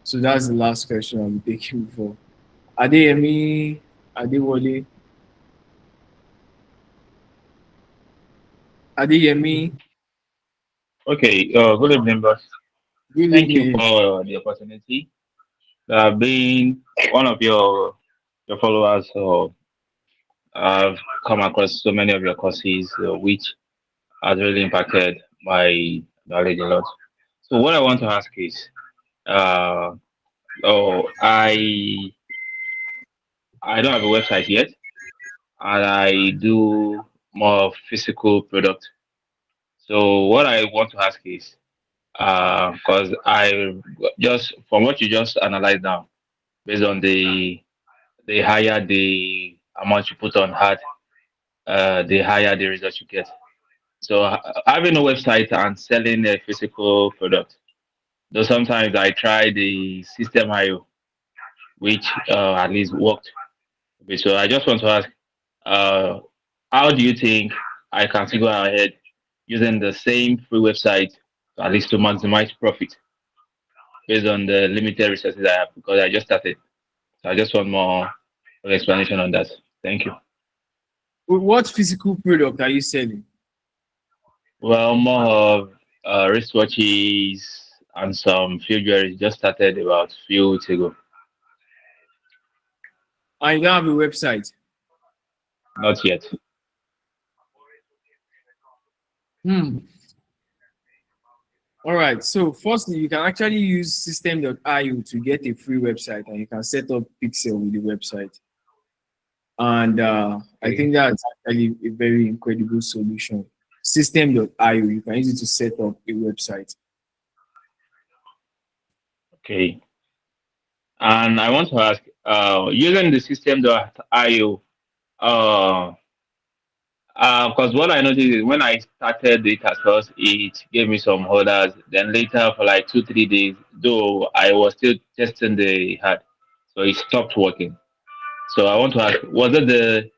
So that's the last question I'll be taking for Adeyemi, Adewale, Adeyemi. Okay, good evening, boss. Good Thank you evening. for the opportunity. Being one of your followers, I've come across so many of your courses, which has really impacted my knowledge a lot. So, what I want to ask is, uh, oh, I don't have a website yet, and I do more physical product. So, what I want to ask is, because I just from what you just analyzed now, based on the higher the amount you put on hard, the higher the results you get. So having a website and selling a physical product. Though sometimes I try the system IO, which at least worked. Okay, so I just want to ask, uh, how do you think I can still go ahead using the same free website at least to maximize profit based on the limited resources I have because I just started. So I just want more explanation on that. Thank you. What physical product are you selling? Well, more of wristwatches and some few jewelry just started about few weeks ago. And you don't have a website. Not yet. Hmm. All right. So firstly, you can actually use system.io to get a free website, and you can set up Pixel with the website. And I think that's actually a very incredible solution. System.io, you can use it to set up a website. Okay. And I want to ask, using the system.io, because what I noticed is when I started it at first, it gave me some orders. Then later, for like 2, 3 days, though I was still testing the ad, so it stopped working. So I want to ask, was it the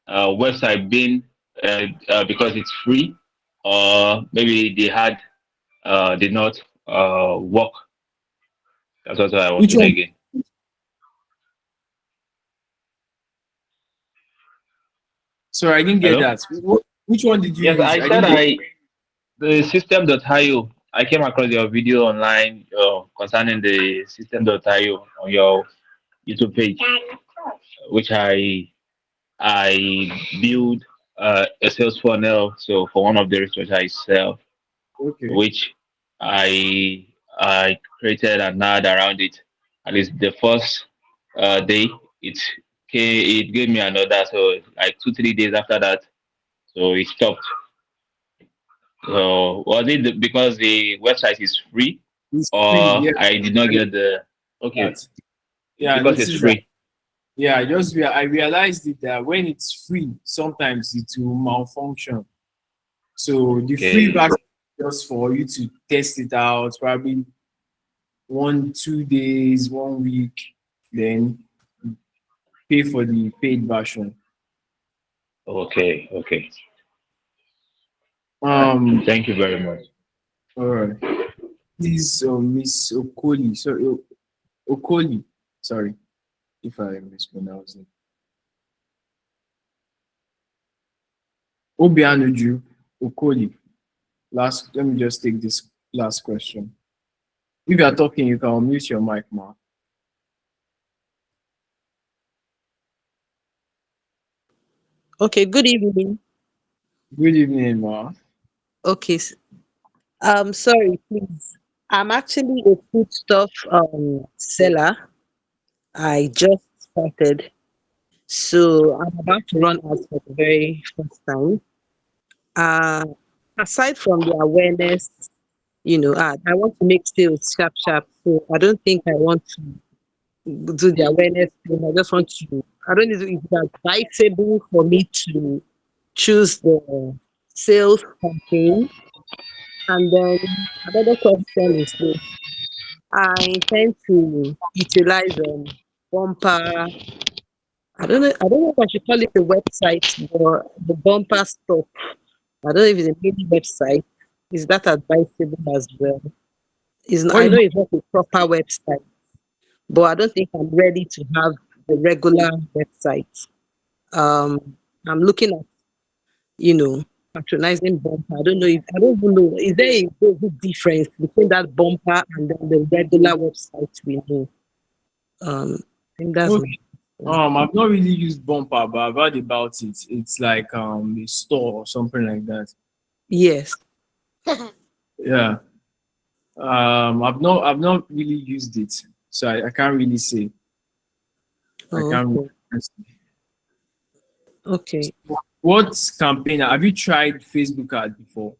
website being because it's free, or maybe the ad did not work? That's what I want Which to know one? again. Sorry, I didn't get Hello? that. Which one did you Yes, use? I I said didn't get. the system.io. I came across your video online concerning the system.io on your YouTube page, which I build a sales funnel. So for one of the research I sell, Okay. which I created an ad around it. At least the first day, it it gave me another. So like 2, 3 days after that, so it stopped. So was it because the website is free, It's free. or Yeah, I did not I get the okay noticed that. Yeah, I because it's noticed that. free? Yeah, I realized it that when it's free, sometimes it will malfunction. So the free Okay, version is just for you to test it out, probably 1, 2 days, 1 week, then pay for the paid version. okay. All right. Um, Thank you very much. all right. This Miss Okoli, sorry, Okoli, sorry if I mispronounce it. Obianuju Okoli. Let me just take this last question. If you are talking, you can unmute your mic, ma. Okay, good evening. Good evening, ma. Okay, sorry, please. I'm actually a foodstuff seller. I just started, so I'm about to run out for the very first time. Uh, Aside from the awareness, I want to make sales sharp, sharp. So I don't think I want to do the awareness thing. I just want to. I don't know if it's advisable for me to choose the sales campaign. And then another question is this. I intend to utilize bumper. I don't know if I should call it a website, but the bumper stop. I don't know if it's a mini website. Is that advisable as well? What I is know it's not a proper website, but I don't think I'm ready to have the regular website. I'm looking at, you know, patronizing bumper. I don't even know. Is there a big difference between that bumper and then the regular website we know? I think that's okay? my question. I've not really used Bumper, but I've heard about it. It's like a store or something like that. Yes. Yeah. I've not really used it, so I can't really say. I Oh, can't. okay. Okay. What campaign have you tried Facebook ad before?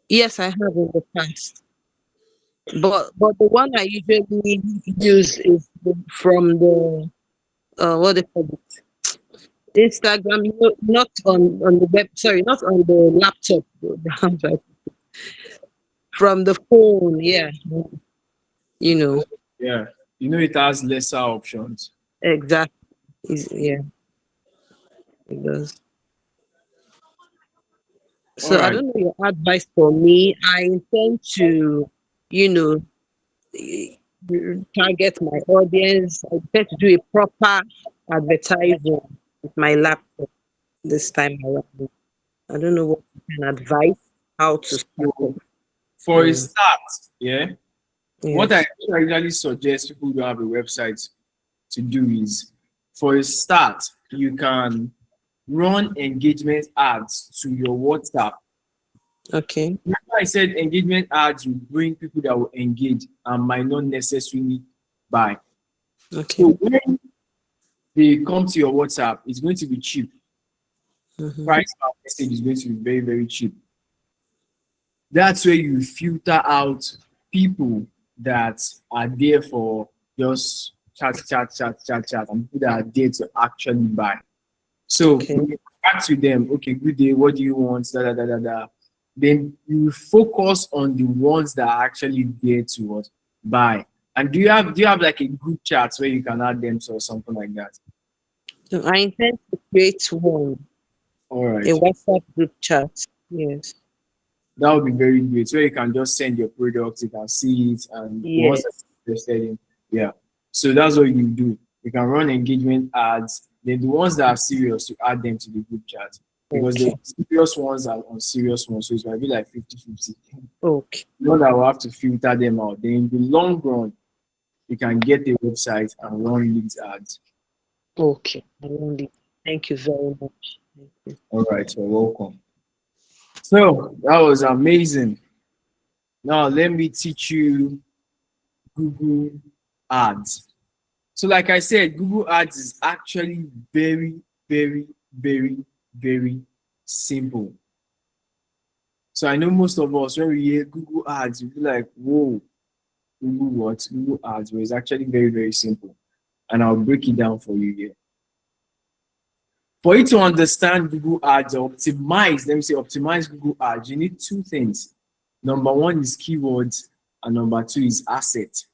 Yes, I have in the past. But the one I usually use is from the what they call it. Instagram, not on the web. Sorry, not on the laptop. From the phone. Yeah, you know Yeah. It has lesser options. exactly. Yeah, it does. All So I right. don't know your advice for me. I intend to, you know, eh, target my audience. I intend to do a proper advertising with my laptop this time around. I don't know what you can advise how to start it. So for a Mm, start, yeah, what I yes. usually suggest people who have a website to do is, for a start, you can run engagement ads to your WhatsApp. Okay. Remember I said engagement ads will bring people that will engage and might not necessarily buy. Okay. So when they come to your WhatsApp, it's going to be cheap. Mm-hmm. Price per message is going to be very, very cheap. That's where you filter out people that are there for just chat, and people that are there to actually buy. So Okay. when you ask to them, okay, good day, what do you want? Da, da, da, da, da. Then you focus on the ones that are actually there to what buy. And do you have like a group chat where you can add them to or something like that? So I intend to create one, All a right. WhatsApp group chat. Yes. That would be very great. Where you can just send your product, you can see it, and the ones that Yes. you're interested in, yeah. So that's what you do. You can run engagement ads. Then the ones that are serious, you add them to the group chat because the Okay. serious ones are on serious ones, so it might be like 50-50. Okay. Not that will have to filter them out. Then in the long run, you can get a website and run leads ads. Okay. I want it. Thank you very much. Thank you. All right, you're welcome. So that was amazing. Now let me teach you Google Ads. So, like I said, Google Ads is actually very, very, very, very simple. So, I know most of us, when we hear Google Ads, we be like, whoa, Google what? Google Ads, but it's actually very, very simple. And I'll break it down for you here. For you to understand Google Ads or optimize, let me say optimize Google Ads, you need two things. Number one is keywords, and number two is asset.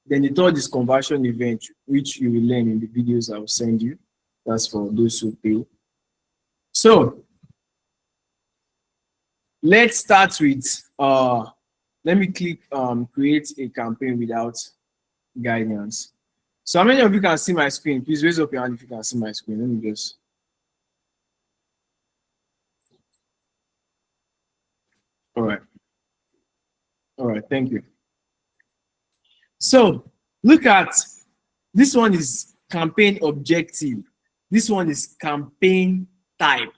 Then the third is conversion event, which you will learn in the videos I will send you. That's for those who pay. So let's start with let me click create a campaign without guidance. So how many of you can see my screen? Please raise up your hand if you can see my screen. Let me just. All right. All right. Thank you. So look at this one is campaign objective. This one is campaign type.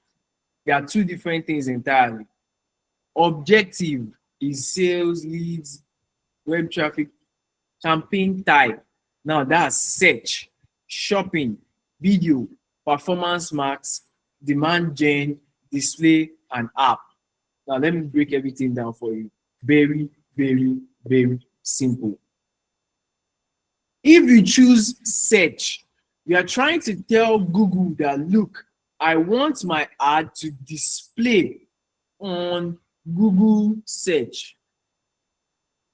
There are two different things entirely. Objective is sales, leads, web traffic. Campaign type. Now that's search, shopping, video, performance max, demand gen, display, and app. Now let me break everything down for you. Very, very, very simple. If you choose search, you are trying to tell Google that, look, I want my ad to display on Google search.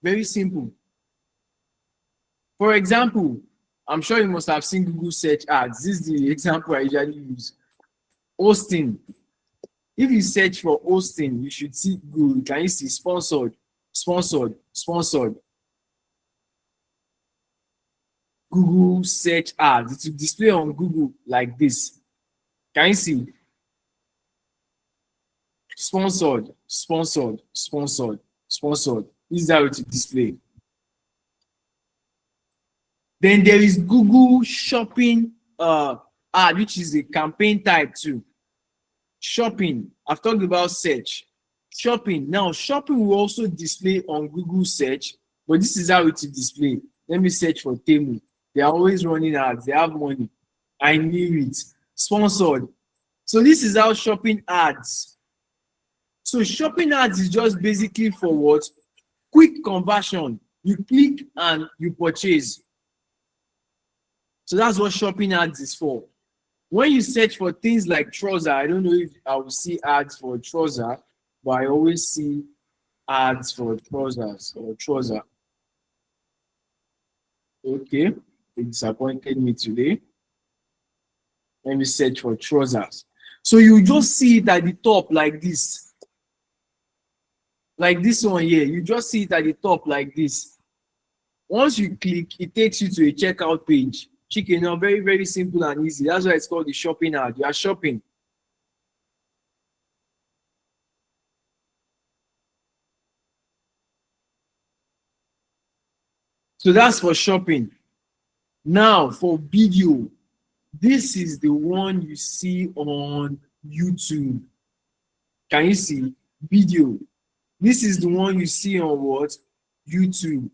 Very simple. For example, I'm sure you must have seen Google search ads. This is the example I usually use. Austin. If you search for Austin, you should see Google. Can you see sponsored, sponsored, sponsored? Google search ads. It will display on Google like this. Can you see? Sponsored, sponsored, sponsored, sponsored. This is how it will display. Then there is Google shopping ad, which is a campaign type too. Shopping, I've talked about search. Shopping, now shopping will also display on Google search, but this is how it will display. Let me search for Temu. They are always running ads, they have money. I knew it. Sponsored. So this is how shopping ads. So shopping ads is just basically for what? Quick conversion. You click and you purchase. So that's what shopping ads is for. when you search for things like trouser, I don't know if I will see ads for trouser, but I always see ads for trousers or trouser. Okay, it disappointed me today. Let me search for trousers. So you just see it at the top like this. Like this one here, you just see it at the top like this. Once you click, it takes you to a checkout page. Chicken, now very, very simple and easy. That's why it's called the shopping ad. You are shopping. So that's for shopping. Now for video, this is the one you see on YouTube. Can you see? Video. This is the one you see on what? YouTube.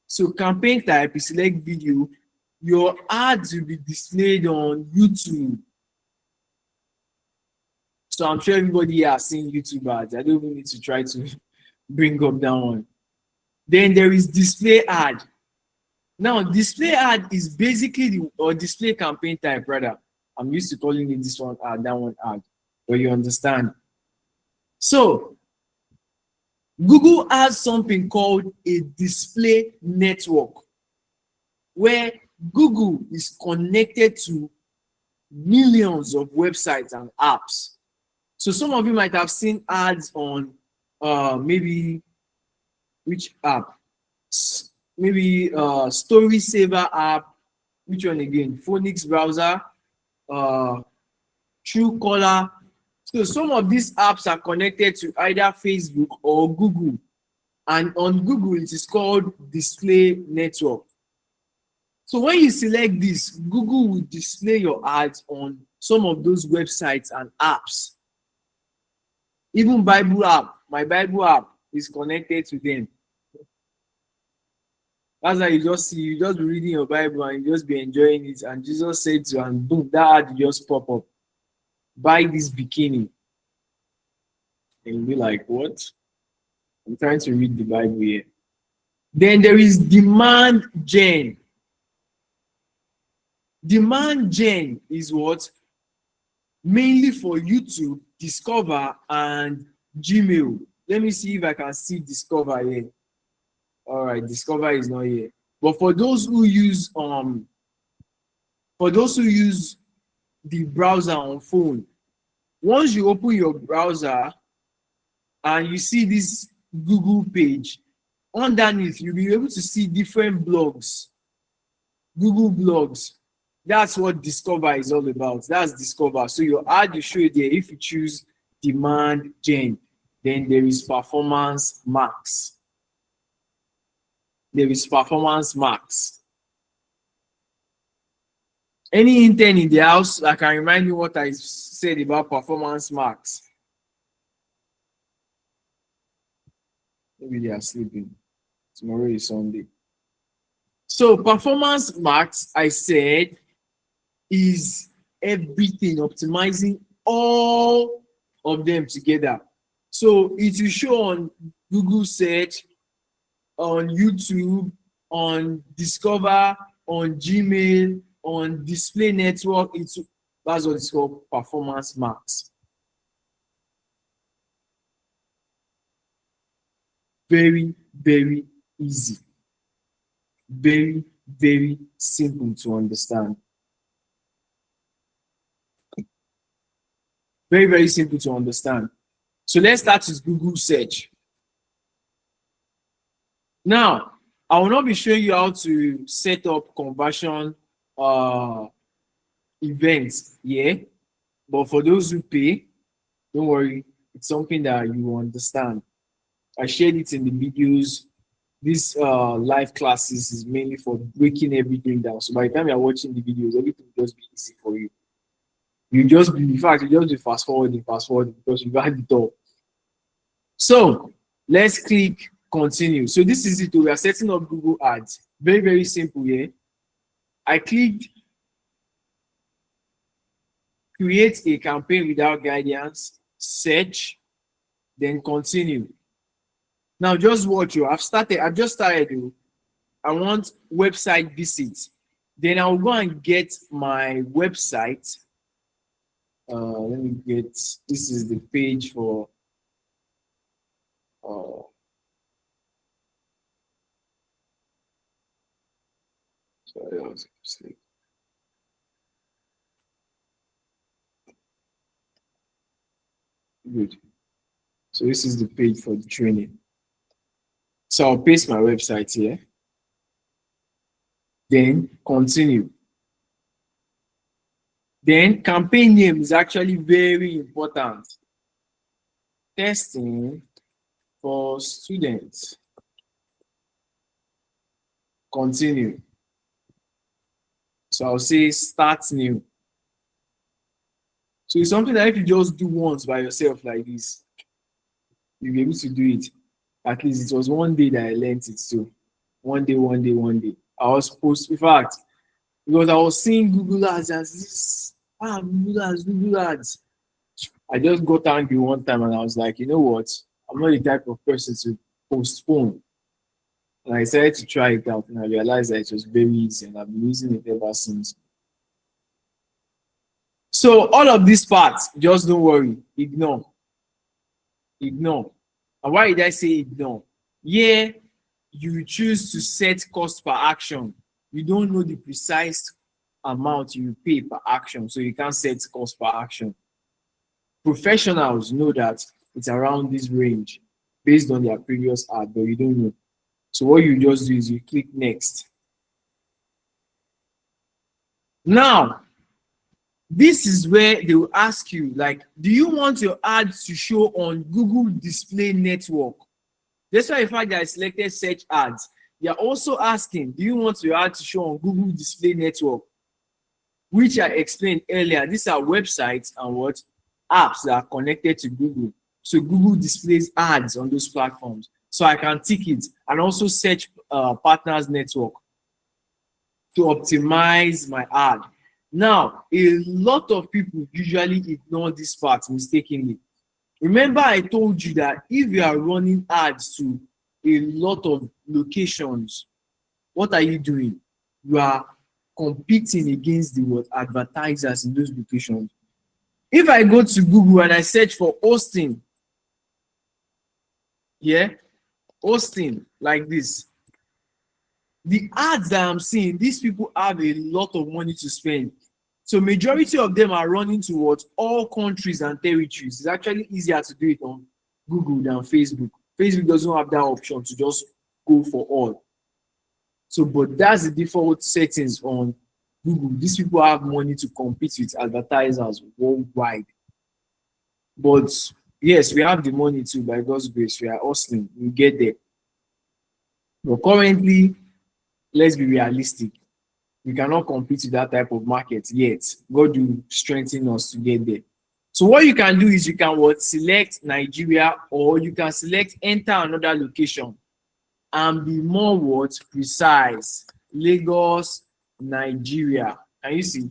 So campaign type, you select video, your ads will be displayed on YouTube. So I'm sure everybody here has seen YouTube ads. I don't even need to try to bring up that one. Then there is display ad. Now, display ad is basically the or display campaign type, rather. I'm used to calling it this one ad, that one ad, but you understand. So Google has something called a display network, where Google is connected to millions of websites and apps. So some of you might have seen ads on maybe which app? Maybe Story Saver app. Which one again? Phoenix browser, Truecaller. So some of these apps are connected to either Facebook or Google. And on Google, it is called display network. So when you select this, Google will display your ads on some of those websites and apps. Even Bible app, my Bible app is connected to them. That's how you just see, you just be reading your Bible and you just be enjoying it. And Jesus said to you, and boom, that ad just pop up. Buy this bikini. And you'll be like, what? I'm trying to read the Bible here. Then there is demand gen. Demand gen is what? Mainly for YouTube, Discover, and Gmail. Let me see if I can see Discover here. All right, Discover is not here. But for those who use the browser on phone, once you open your browser and you see this Google page, underneath you'll be able to see different blogs, Google blogs. That's what Discover is all about. That's Discover. So your ad you show there if you choose demand gen. Then there is performance max. There is performance max. Any intern in the house that can remind me what I said about performance max? Maybe they are sleeping. Tomorrow is Sunday. So performance max, I said, is everything, optimizing all of them together. So it will show on Google search, on YouTube, on Discover, on Gmail, on display network. That's what it's called, performance max. Very, very easy. Very, very simple to understand. Very, very simple to understand. So let's start with Google search. Now, I will not be showing you how to set up conversion events here, but for those who pay, don't worry, it's something that you will understand. I shared it in the videos. This live classes is mainly for breaking everything down. So by the time you're watching the videos, everything will just be easy for you. In fact, you just be fast forwarding because you've had it all. So let's click continue. So this is it. We are setting up Google Ads. Very, very simple here. I clicked create a campaign without guidance, search, then continue. Now just watch you. I've just started. I want website visits. Then I'll go and get my website. Let me get, this is the page for sorry, I was a mistake. Good. So this is the page for the training. So I'll paste my website here. Then continue. Then campaign name is actually very important. Testing for students. Continue. So I'll say start new. So it's something that if you just do once by yourself like this, you'll be able to do it. At least it was one day that I learned it too. One day. I was supposed, in fact, because I was seeing Google ads as this, Google ads. I just got angry one time and I was like, you know what? I'm not the type of person to postpone. And I decided to try it out and I realized that it was very easy and I've been using it ever since. So all of these parts, just don't worry, ignore. Ignore. And why did I say ignore? Yeah, you choose to set cost per action. You don't know the precise amount you pay per action, so you can't set cost per action. Professionals know that it's around this range based on their previous ad, but you don't know. So what you just do is you click next. Now, this is where they will ask you, like, do you want your ads to show on Google Display Network? That's why the fact that I selected search ads. They are also asking, do you want your ad to show on Google Display Network? Which I explained earlier. These are websites and what? Apps that are connected to Google. So Google displays ads on those platforms. So I can tick it and also search partners network to optimize my ad. Now, a lot of people usually ignore this part mistakenly. Remember, I told you that if you are running ads to a lot of locations, what are you doing? You are competing against the what advertisers in those locations. If I go to Google and I search for Austin, yeah, Austin, like this, the ads that I'm seeing, these people have a lot of money to spend. So majority of them are running towards all countries and territories. It's actually easier to do it on Google than Facebook. Facebook doesn't have that option to just go for all. So, but that's the default settings on Google. These people have money to compete with advertisers worldwide. But yes, we have the money too, by God's grace. We are hustling. We get there. But currently, let's be realistic. We cannot compete with that type of market yet. God will strengthen us to get there. So what you can do is you can what? Select Nigeria, or you can select enter another location and be more what? Precise. Lagos, Nigeria. Can you see?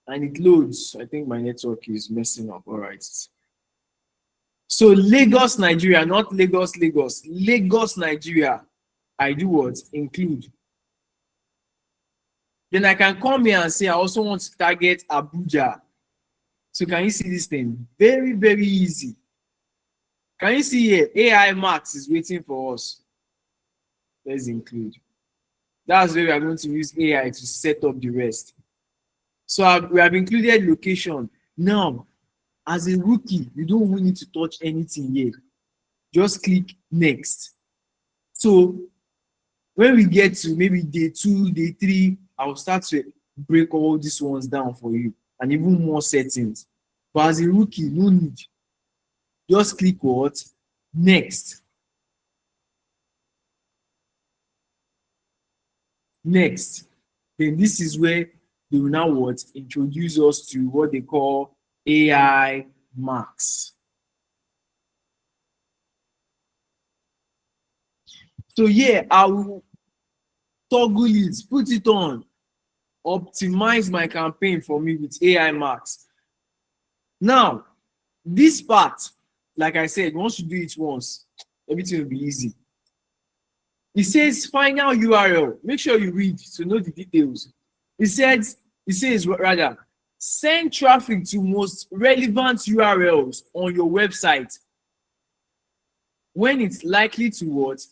And it loads. I think my network is messing up. All right. So Lagos, Nigeria, not Lagos, Lagos. Lagos, Nigeria. I do what? Include. Then I can come here and say I also want to target Abuja. So can you see this thing? Very, very easy. Can you see here? AI Max is waiting for us. Let's include. That's where we are going to use AI to set up the rest. So we have included location. Now, as a rookie, you don't even need to touch anything here. Just click next. So when we get to maybe day 2, day 3, I'll start to break all these ones down for you and even more settings. But as a rookie, no need. Just click what? Next. Next. Then this is where they will now what? Introduce us to what they call AI Max. So yeah, I will toggle it, put it on, optimize my campaign for me with AI Max. Now, this part, like I said, once you do it once, everything will be easy. It says final URL. Make sure you read to know the details. It says rather, send traffic to most relevant URLs on your website when it's likely to what?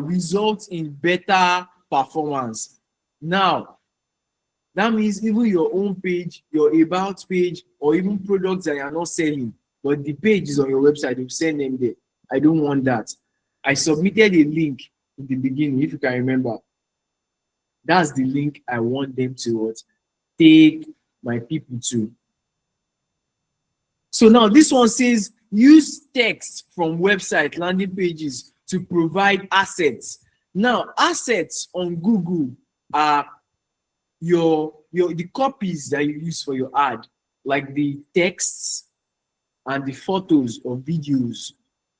Result in better performance. Now, that means even your own page, your about page, or even products that you are not selling, but the page is on your website, you send them there. I don't want that. I submitted a link in the beginning, if you can remember. That's the link I want them to what? Take my people to. So now this one says use text from website landing pages to provide assets. Now, assets on Google are the copies that you use for your ad, like the texts and the photos or videos,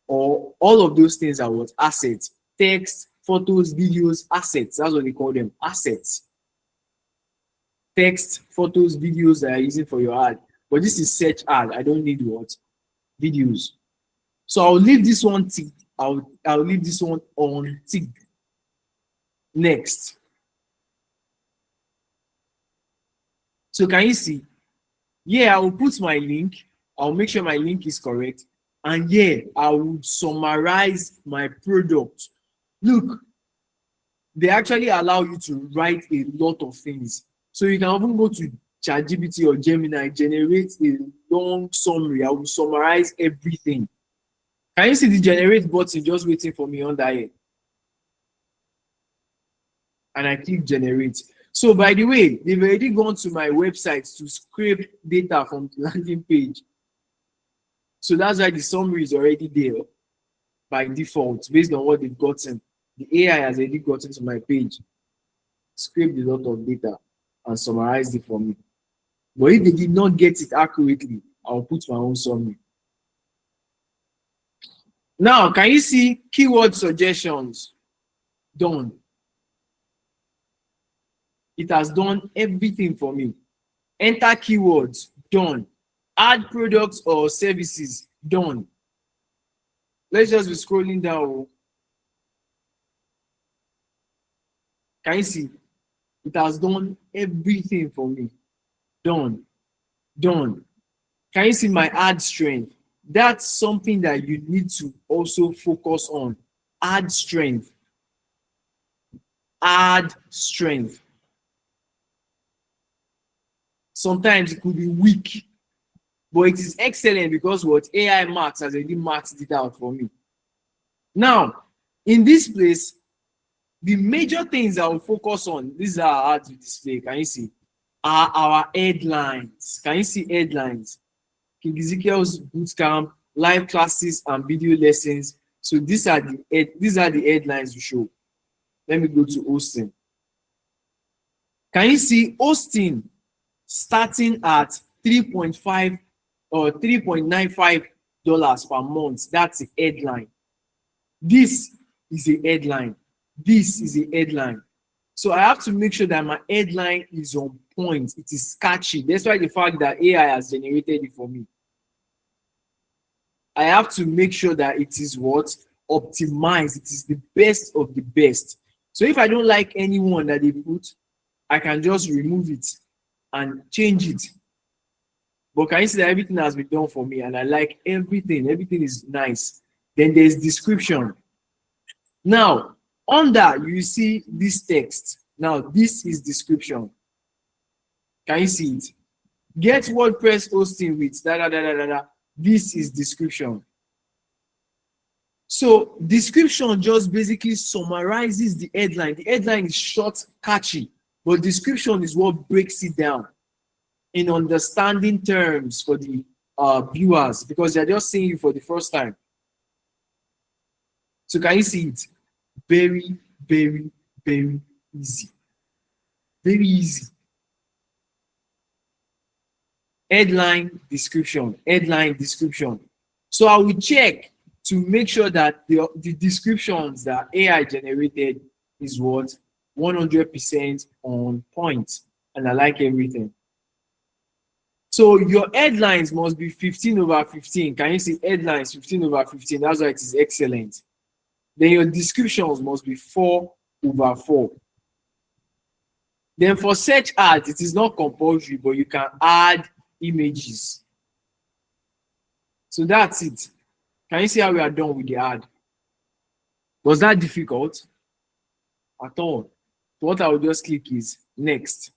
or all of those things are what? Assets. Text, photos, videos, assets. That's what they call them, assets. Text, photos, videos that are using for your ad. But this is search ad. I don't need what? Videos. So I'll leave this one ticked. I'll leave this one on ticked. Next. So can you see? Yeah, I will put my link. I'll make sure my link is correct. And yeah, I will summarize my product. Look, they actually allow you to write a lot of things. So you can even go to ChatGPT or Gemini, generate a long summary. I will summarize everything. Can you see the generate button just waiting for me on that here? And I click generate. So by the way, they've already gone to my website to scrape data from the landing page. So that's why the summary is already there by default, based on what they've gotten. The AI has already gotten to my page, scraped a lot of data, and summarized it for me. But if they did not get it accurately, I'll put my own summary. Now, can you see keyword suggestions? Done. It has done everything for me. Enter keywords, done. Add products or services, done. Let's just be scrolling down. Can you see? It has done everything for me. Done. Done. Can you see my ad strength? That's something that you need to also focus on. Ad strength. Ad strength. Sometimes it could be weak, but it is excellent because what AI Max has already maxed it out for me. Now, in this place, the major things I will focus on, these are hard to display, can you see, are our headlines. Can you see headlines? King Ezekiel's Bootcamp, live classes and video lessons. So these are the headlines we show. Let me go to hosting. Can you see hosting starting at 3.5 or $3.95 per month? That's a headline. This is a headline. This is a headline. So I have to make sure that my headline is on point. It is catchy. That's why the fact that AI has generated it for me. I have to make sure that it is what? Optimized. It is the best of the best. So if I don't like any one that they put, I can just remove it and change it. But can you see that everything has been done for me and I like everything. Everything is nice. Then there's description. Now, under you see this text. Now, this is description. Can you see it? Get WordPress hosting with This is description. So description just basically summarizes the headline. The headline is short, catchy, but description is what breaks it down in understanding terms for the viewers, because they're just seeing you for the first time. So can you see it? Very, very, very easy. Very easy. Headline, description, headline, description. So I will check to make sure that the descriptions that AI generated is what? 100% on point. And I like everything. So your headlines must be 15/15. Can you see headlines 15/15? That's why it is excellent. Then your descriptions must be 4/4. Then for search ads, it is not compulsory, but you can add images. So that's it. Can you see how we are done with the ad? Was that difficult? At all? So what I will just click is next.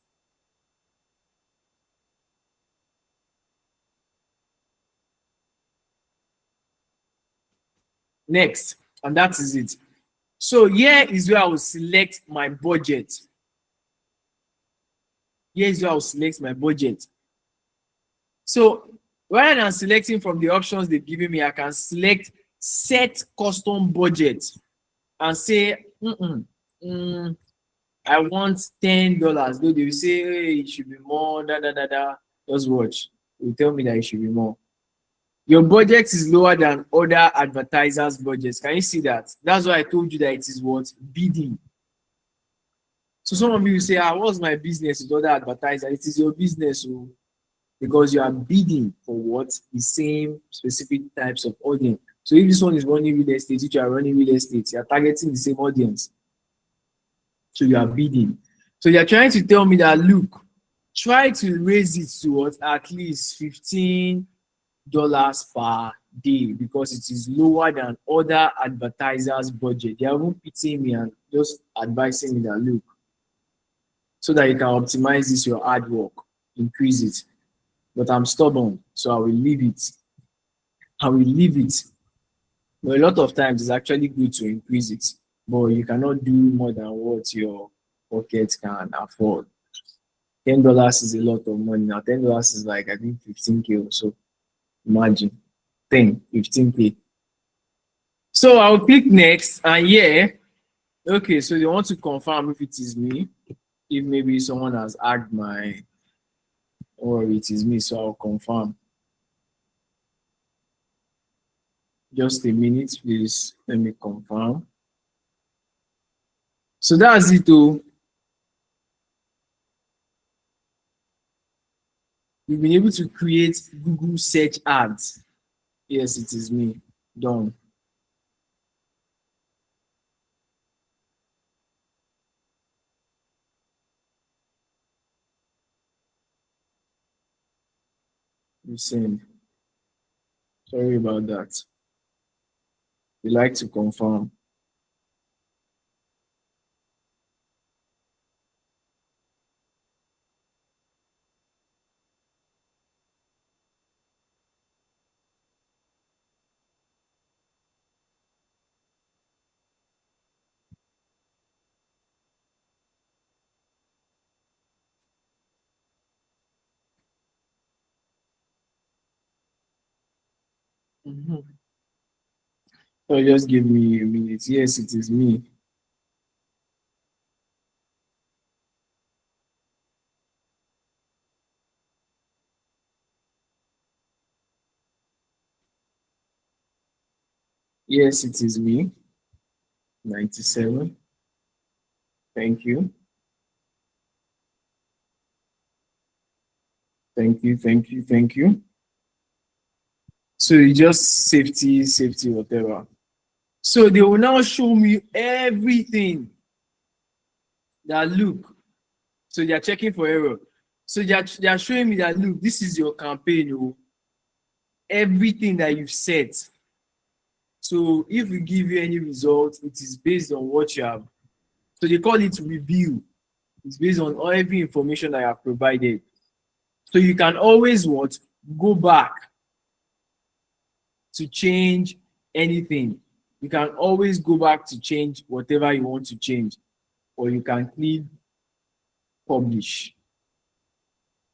Next, and that is it. So here is where I will select my budget. Here is where I will select my budget. So rather than selecting from the options they've given me, I can select set custom budget and say, I want $10. Though they will say, hey, it should be more, Just watch. They will tell me that it should be more. Your budget is lower than other advertisers' budgets. Can you see that? That's why I told you that it is what? Bidding. So some of you will say, what's my business with other advertisers? It is your business, because you are bidding for what? The same specific types of audience. So if this one is running real estate, if you are running real estate, you are targeting the same audience. So you are bidding. So they are trying to tell me that, look, try to raise it to what? At least $15 per day, because it is lower than other advertisers' budget. They are even pitying me and just advising me that, look, so that you can optimize this your ad work, increase it. But I'm stubborn, so I will leave it. I will leave it. But a lot of times it's actually good to increase it, but you cannot do more than what your pocket can afford. $10 is a lot of money. Now $10 is like, I think, 15K or so. Imagine 10, 15K. So I'll click next, and okay, so they want to confirm if it is me, if maybe someone has hacked my, or it is me, so I'll confirm. Just a minute, please. Let me confirm. So that's it, though. You've been able to create Google search ads. Yes, it is me. Done. Listen. Sorry about that. We like to confirm. So just give me a minute. Yes, it is me. Yes, it is me. 97. Thank you. Thank you, thank you, thank you. So you just safety, whatever. So they will now show me everything that, look. So they are checking for error. So they are showing me that, look, this is your campaign. Everything that you've set. So if we give you any result, it is based on what you have. So they call it review. It's based on all every information that I have provided. So you can always go back to change anything. You can always go back to change whatever you want to change, or you can click publish.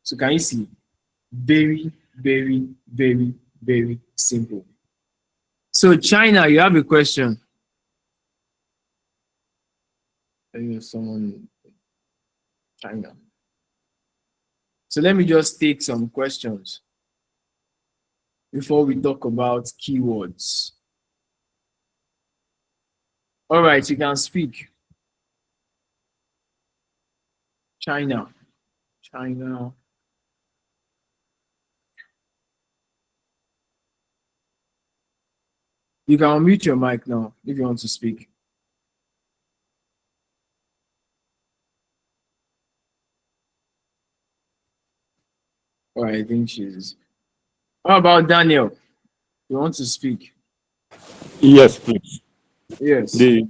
So can you see? Very, very, very, very simple. So China, you have a question. Someone China. So let me just take some questions before we talk about keywords. All right, you can speak. China. You can unmute your mic now if you want to speak. All right, I think she's. How about Daniel? You want to speak? Yes, please. Yes. The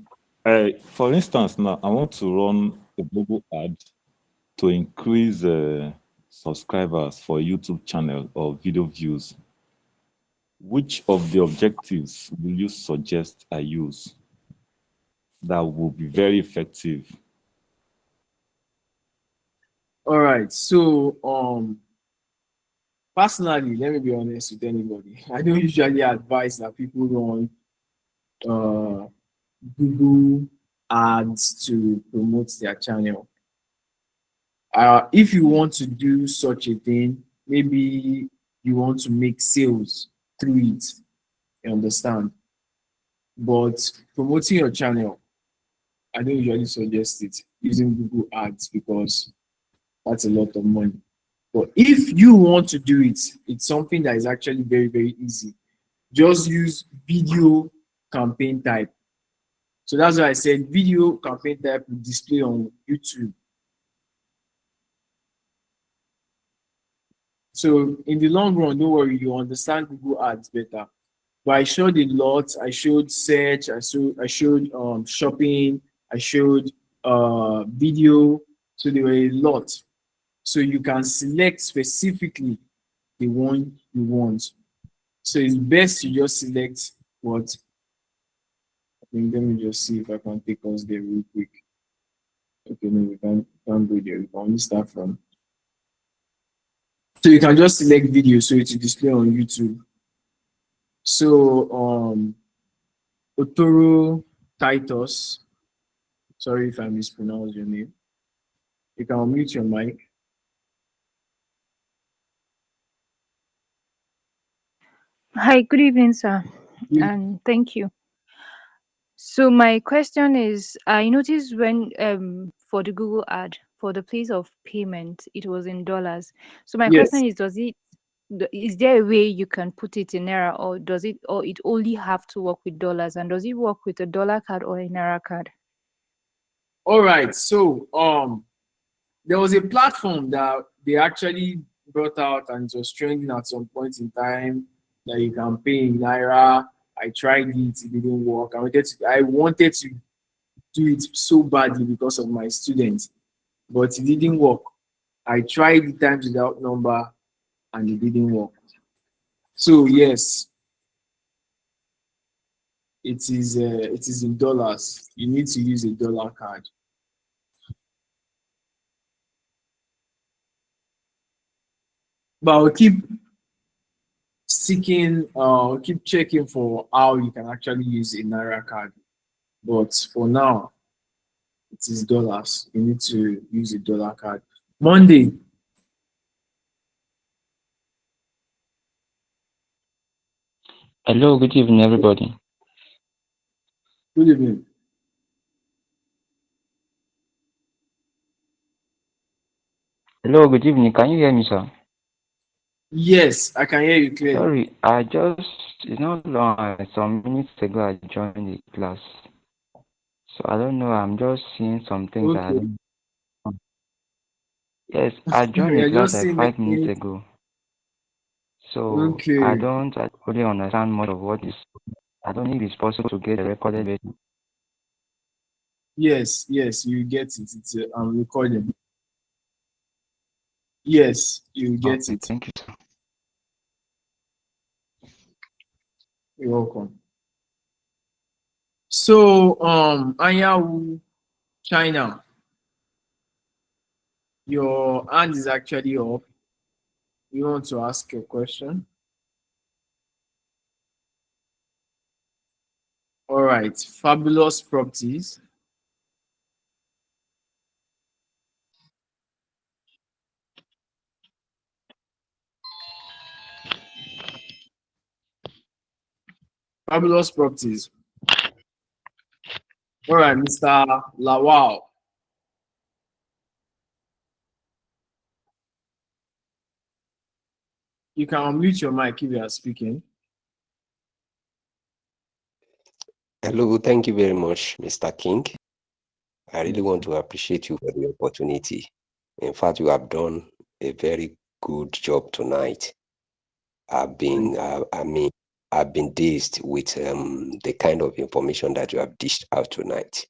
for instance, now I want to run a Google ad to increase subscribers for YouTube channel or video views. Which of the objectives will you suggest I use that will be very effective? All right. So, personally, let me be honest with anybody. I don't usually advise that people run uh, Google ads to promote their channel. If you want to do such a thing, maybe you want to make sales through it, you understand? But promoting your channel, I don't usually suggest it using Google ads because that's a lot of money. But if you want to do it, it's something that is actually very, very easy. Just use video campaign type. So that's why I said video campaign type will display on YouTube. So in the long run, don't worry, you understand Google ads better. But I showed a lot. I showed search, I showed shopping, I showed video. So there were a lot. So you can select specifically the one you want. So it's best you just select what. I think let me just see if I can take us there real quick. Okay, no, we can't go there. We can only start from. So you can just select video so it will display on YouTube. So Otoro Titus, sorry if I mispronounced your name. You can unmute your mic. Hi, good evening, sir, You- and thank you. So my question is, I noticed when for the Google ad for the place of payment, it was in dollars. So my Yes. question is, is there a way you can put it in naira, or does it, or it only have to work with dollars, and does it work with a dollar card or a naira card? All right. So there was a platform that they actually brought out and it was trending at some point in time that you can pay in naira. I tried it didn't work. I wanted to do it so badly because of my students, but it didn't work. I tried the times without number and it didn't work. So yes, it is in dollars. You need to use a dollar card. But I'll keep checking for how you can actually use a Naira card. But for now, it is dollars. You need to use a dollar card. Monday, Hello, good evening, everybody. good evening. Hello, good evening. Can you hear me, sir? Yes, I can hear you clearly. Sorry, it's not long, some minutes ago I joined the class. So I don't know, I'm just seeing some things that I Okay. don't know. Yes, I joined the You're class just like saying 5 minutes ago. So I okay. don't really understand much of what is. I don't know if it's possible to get a recorded version. Yes, you get it. It's recording. Yes, you get Okay, it. thank you, sir. You're welcome. So, Anyawu, China, your hand is actually up. You want to ask a question? All right, fabulous properties. Fabulous properties. All right, Mr. Lawal. You can unmute your mic if you are speaking. Hello, thank you very much, Mr. King. I really Yes. want to appreciate you for the opportunity. In fact, you have done a very good job tonight. I've been, I've been dazed with the kind of information that you have dished out tonight.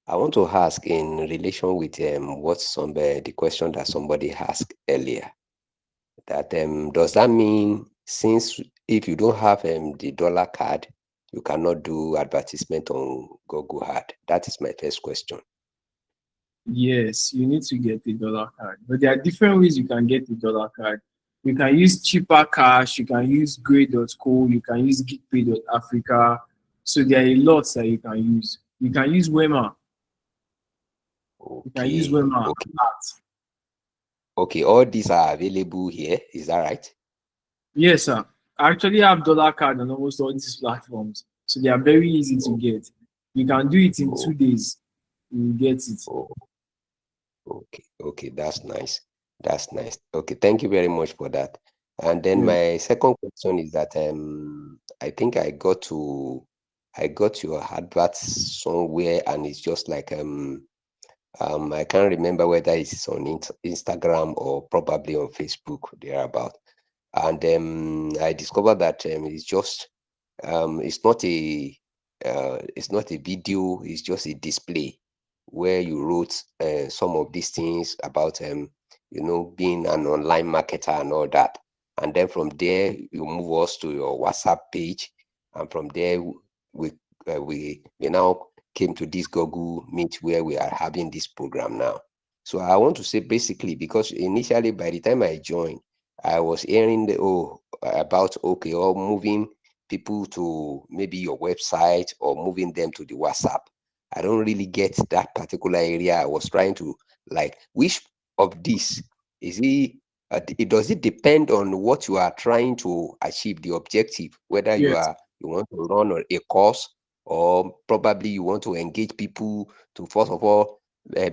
I want to ask in relation with the question that somebody asked earlier. That does that mean since if you don't have the dollar card, you cannot do advertisement on Google Ad? That is my first question. Yes, you need to get a dollar card. But there are different ways you can get a dollar card. You can use cheaper cash, you can use grey.co, you can use geekpay.africa. So there are a lot that you can use. You can use Wema. You can use Okay, Wema. okay, okay. All these are available here. Is that right? Yes, sir. I actually have dollar card on almost all these platforms. So they are very easy to get. You can do it in 2 days. You will get it. Okay, okay, that's nice. That's nice. Okay, thank you very much for that. And then Yeah. my second question is that I think I got your advert somewhere and it's just like I can't remember whether it's on Instagram or probably on Facebook thereabout. And I discovered that it's not a video, it's just a display where you wrote some of these things about being an online marketer and all that. And then from there you move us to your WhatsApp page, and from there we we now came to this Google Meet where we are having this program now. So I want to say basically, because initially by the time I joined, I was hearing about or moving people to maybe your website or moving them to the WhatsApp. I don't really get that particular area. I was trying to like which of this is does it depend on what you are trying to achieve, the objective, whether Yes. you want to run a course, or probably you want to engage people to first of all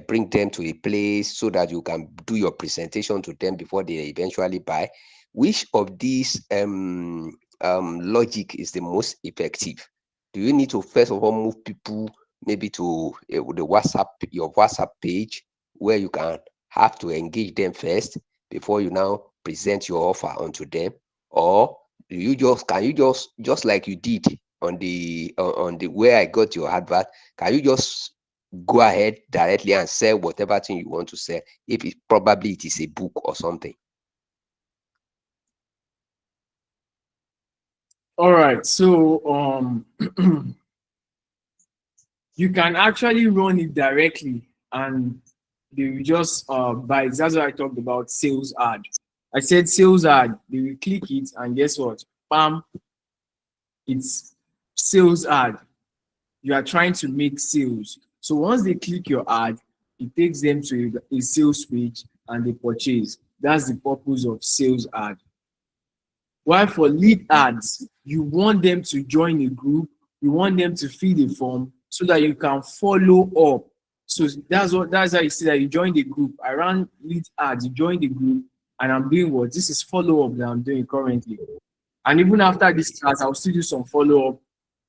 bring them to a place so that you can do your presentation to them before they eventually buy. Which of these logic is the most effective? Do you need to first of all move people maybe to your WhatsApp page, where you can have to engage them first before you now present your offer onto them? Or can you just like you did on the where I got your advert, can you just go ahead directly and sell whatever thing you want to sell, if it is a book or something? All right. So you can actually run it directly and they will just buy it. That's what I talked about sales ad. I said sales ad, they will click it and guess what? Bam, it's sales ad. You are trying to make sales. So once they click your ad, it takes them to a sales page and they purchase. That's the purpose of sales ad. While for lead ads, you want them to join a group, you want them to fill a form so that you can follow up. So that's how you see that you join the group. I ran lead ads, you join the group, and I'm doing what? This is follow-up that I'm doing currently. And even after this class, I'll still do some follow-up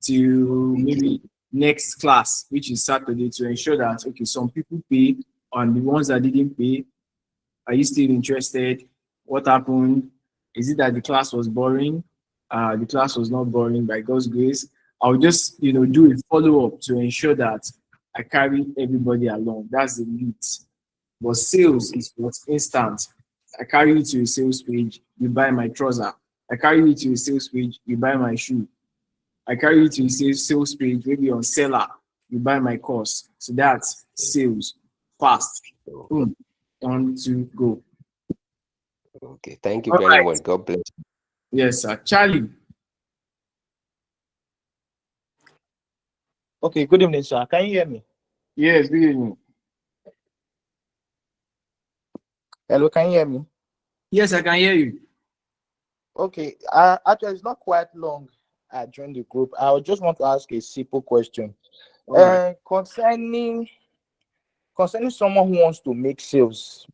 to maybe next class, which is Saturday, to ensure that okay, some people pay, and the ones that didn't pay, are you still interested? What happened? Is it that the class was boring? The class was not boring by God's grace. I'll just do a follow-up to ensure that I carry everybody along. That's the lead. But sales is what's instant. I carry you to a sales page, you buy my trouser. I carry you to a sales page, you buy my shoe. I carry you to a sales page, maybe on seller, you buy my course. So that's sales. Fast. Boom. On to go. Okay, thank you All very right. much. God bless you. Yes, sir. Charlie. Okay, good evening, sir. Can you hear me? Yes, good evening. Hello, can you hear me? Yes, I can hear you. Okay, actually, it's not quite long. I joined the group. I just want to ask a simple question. Right. Concerning someone who wants to make sales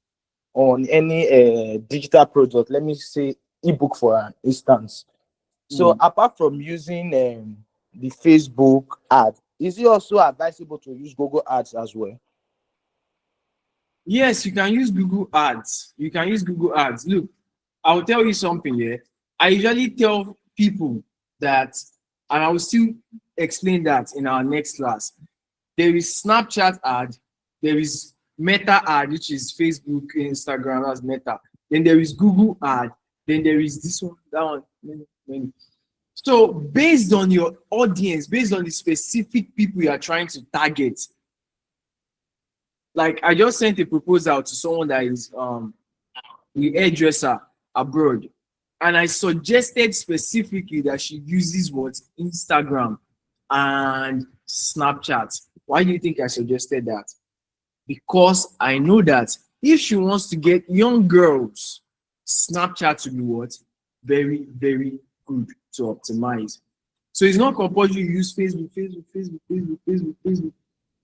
on any digital product, let me say ebook for instance. So apart from using the Facebook ad, is it also advisable to use Google Ads as well? Yes, you can use Google Ads. You can use Google Ads. Look, I'll tell you something here. I usually tell people that, and I will still explain that in our next class. There is Snapchat ad, there is Meta ad, which is Facebook, Instagram, as Meta. Then there is Google ad. Then there is this one, that one. Many. So based on your audience, based on the specific people you are trying to target, like I just sent a proposal to someone that is the hairdresser abroad, and I suggested specifically that she uses what Instagram and Snapchat. Why do you think I suggested that? Because I know that if she wants to get young girls, Snapchat will be what? Very, very good to optimize. So it's not compulsory you use Facebook.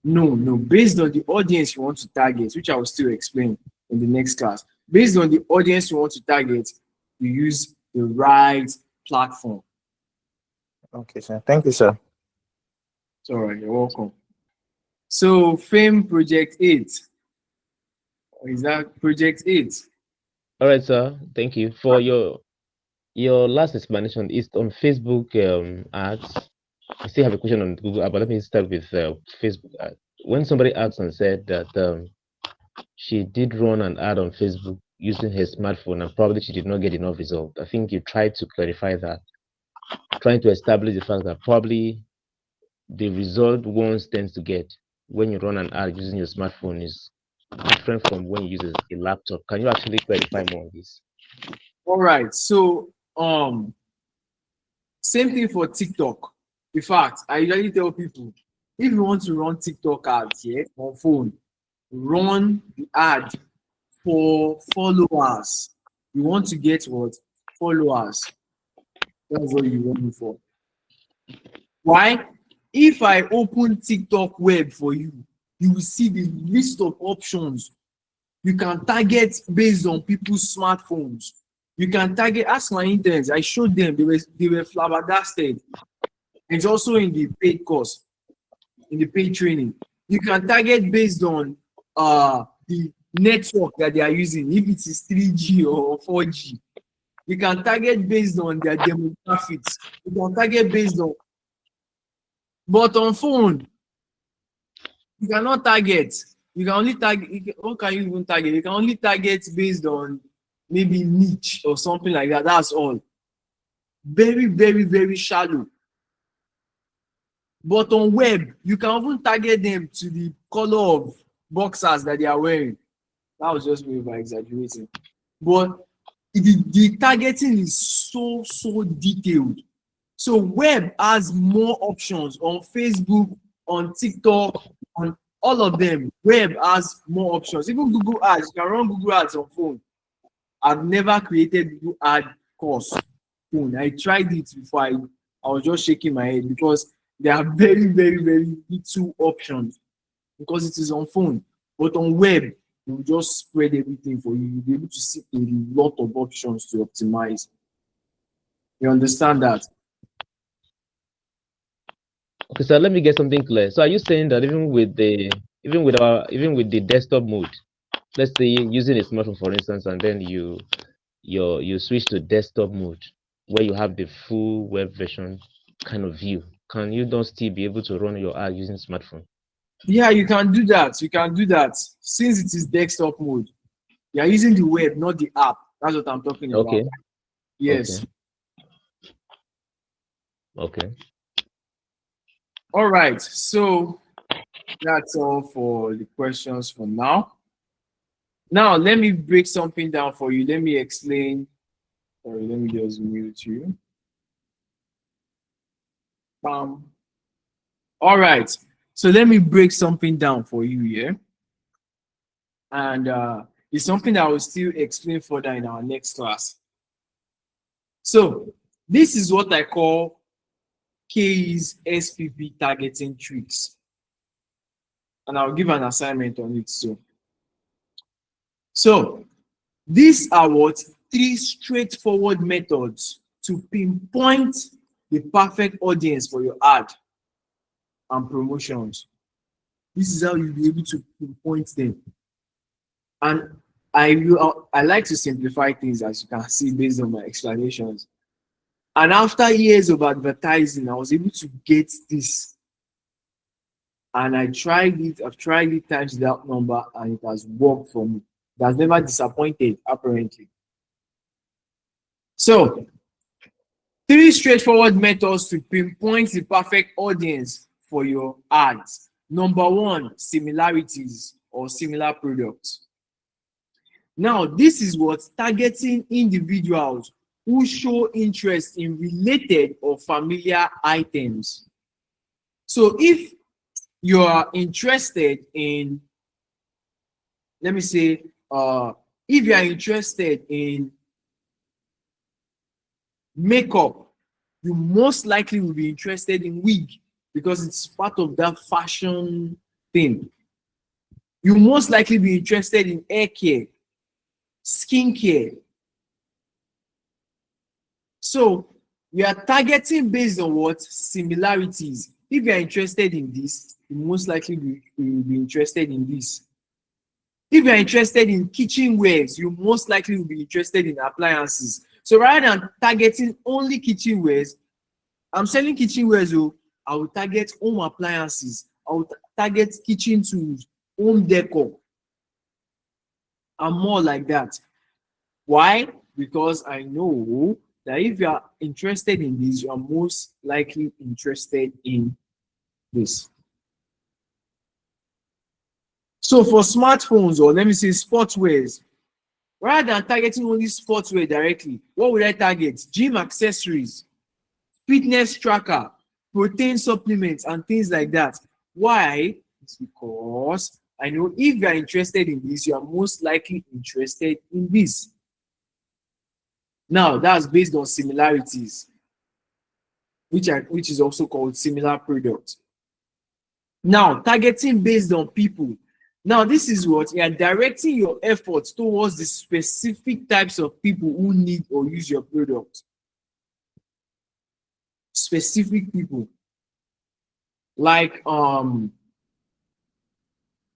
No. Based on the audience you want to target, which I will still explain in the next class. Based on the audience you want to target, you use the right platform. Okay, sir. Thank you, sir. It's all right. You're welcome. So, Fame Project 8. Is that Project 8? All right, sir. Thank you for your last explanation. Is on Facebook ads. I still have a question on Google Ads, but let me start with Facebook ads. When somebody asked and said that she did run an ad on Facebook using her smartphone and probably she did not get enough result, I think you tried to clarify that, trying to establish the fact that probably the result one tends to get when you run an ad using your smartphone is different from when you use a laptop. Can you actually clarify more on this? All right. So, same thing for TikTok. In fact, I usually tell people, if you want to run TikTok ads here on phone, run the ad for followers. You want to get what? Followers. That's what you want me for. Why? If I open TikTok web for you, you will see the list of options. You can target based on people's smartphones. You can target, ask my interns, I showed them, they were flabbergasted. It's also in the paid course, in the paid training. You can target based on the network that they are using, if it is 3G or 4G. You can target based on their demographics. You can target based on, but on phone, you cannot target. You can only target, what can you even target? You can only target based on maybe niche or something like that. That's all. Very, very, very shallow. But on web, you can even target them to the color of boxers that they are wearing. That was just me by exaggerating. But the targeting is so detailed. So web has more options on Facebook, on TikTok, on all of them. Web has more options. Even Google Ads, you can run Google Ads on phone. I've never created Google Ad course phone. I tried it before. I was just shaking my head because there are very, very, very little options because it is on phone. But on web, it will just spread everything for you. You'll be able to see a lot of options to optimize. You understand that? Okay, so let me get something clear. So are you saying that even with the desktop mode, let's say using a smartphone for instance, and then you switch to desktop mode where you have the full web version kind of view, can you not still be able to run your ad using smartphone? Yeah, you can do that. You can do that since it is desktop mode. You are using the web, not the app. That's what I'm talking about. Okay. Yes. Okay. All right. So that's all for the questions for now. Now, let me break something down for you. Let me explain. Sorry, let me just mute you. All right. So let me break something down for you here. And it's something that I will still explain further in our next class. So this is what I call KE's SPP targeting tricks. And I'll give an assignment on it soon. So these are what 3 straightforward methods to pinpoint the perfect audience for your ad and promotions. This is how you'll be able to pinpoint them. And I like to simplify things, as you can see based on my explanations. And after years of advertising, I was able to get this. And I've tried it times that number, and it has worked for me. It has never disappointed, apparently. So, 3 straightforward methods to pinpoint the perfect audience for your ads. Number 1, similarities or similar products. Now, this is what targeting individuals who show interest in related or familiar items. So if you are interested in, let me say, if you are interested in makeup, you most likely will be interested in wig because it's part of that fashion thing. You most likely be interested in hair care, skincare. So we are targeting based on what? Similarities. If you are interested in this, you most likely will be interested in this. If you are interested in kitchenwares, you most likely will be interested in appliances. So rather than targeting only kitchenwares, I'm selling kitchenwares, so I will target home appliances. I will target kitchen tools, home decor, and more like that. Why? Because I know that if you are interested in this, you are most likely interested in this. So for smartphones, or let me say sportswears, rather than targeting only sportswear directly, what would I target? Gym accessories, fitness tracker, protein supplements, and things like that. Why? It's because I know if you are interested in this, you are most likely interested in this. Now, that's based on similarities, which is also called similar product. Now, targeting based on people. Now, this is what you are directing your efforts towards the specific types of people who need or use your product. Specific people. Like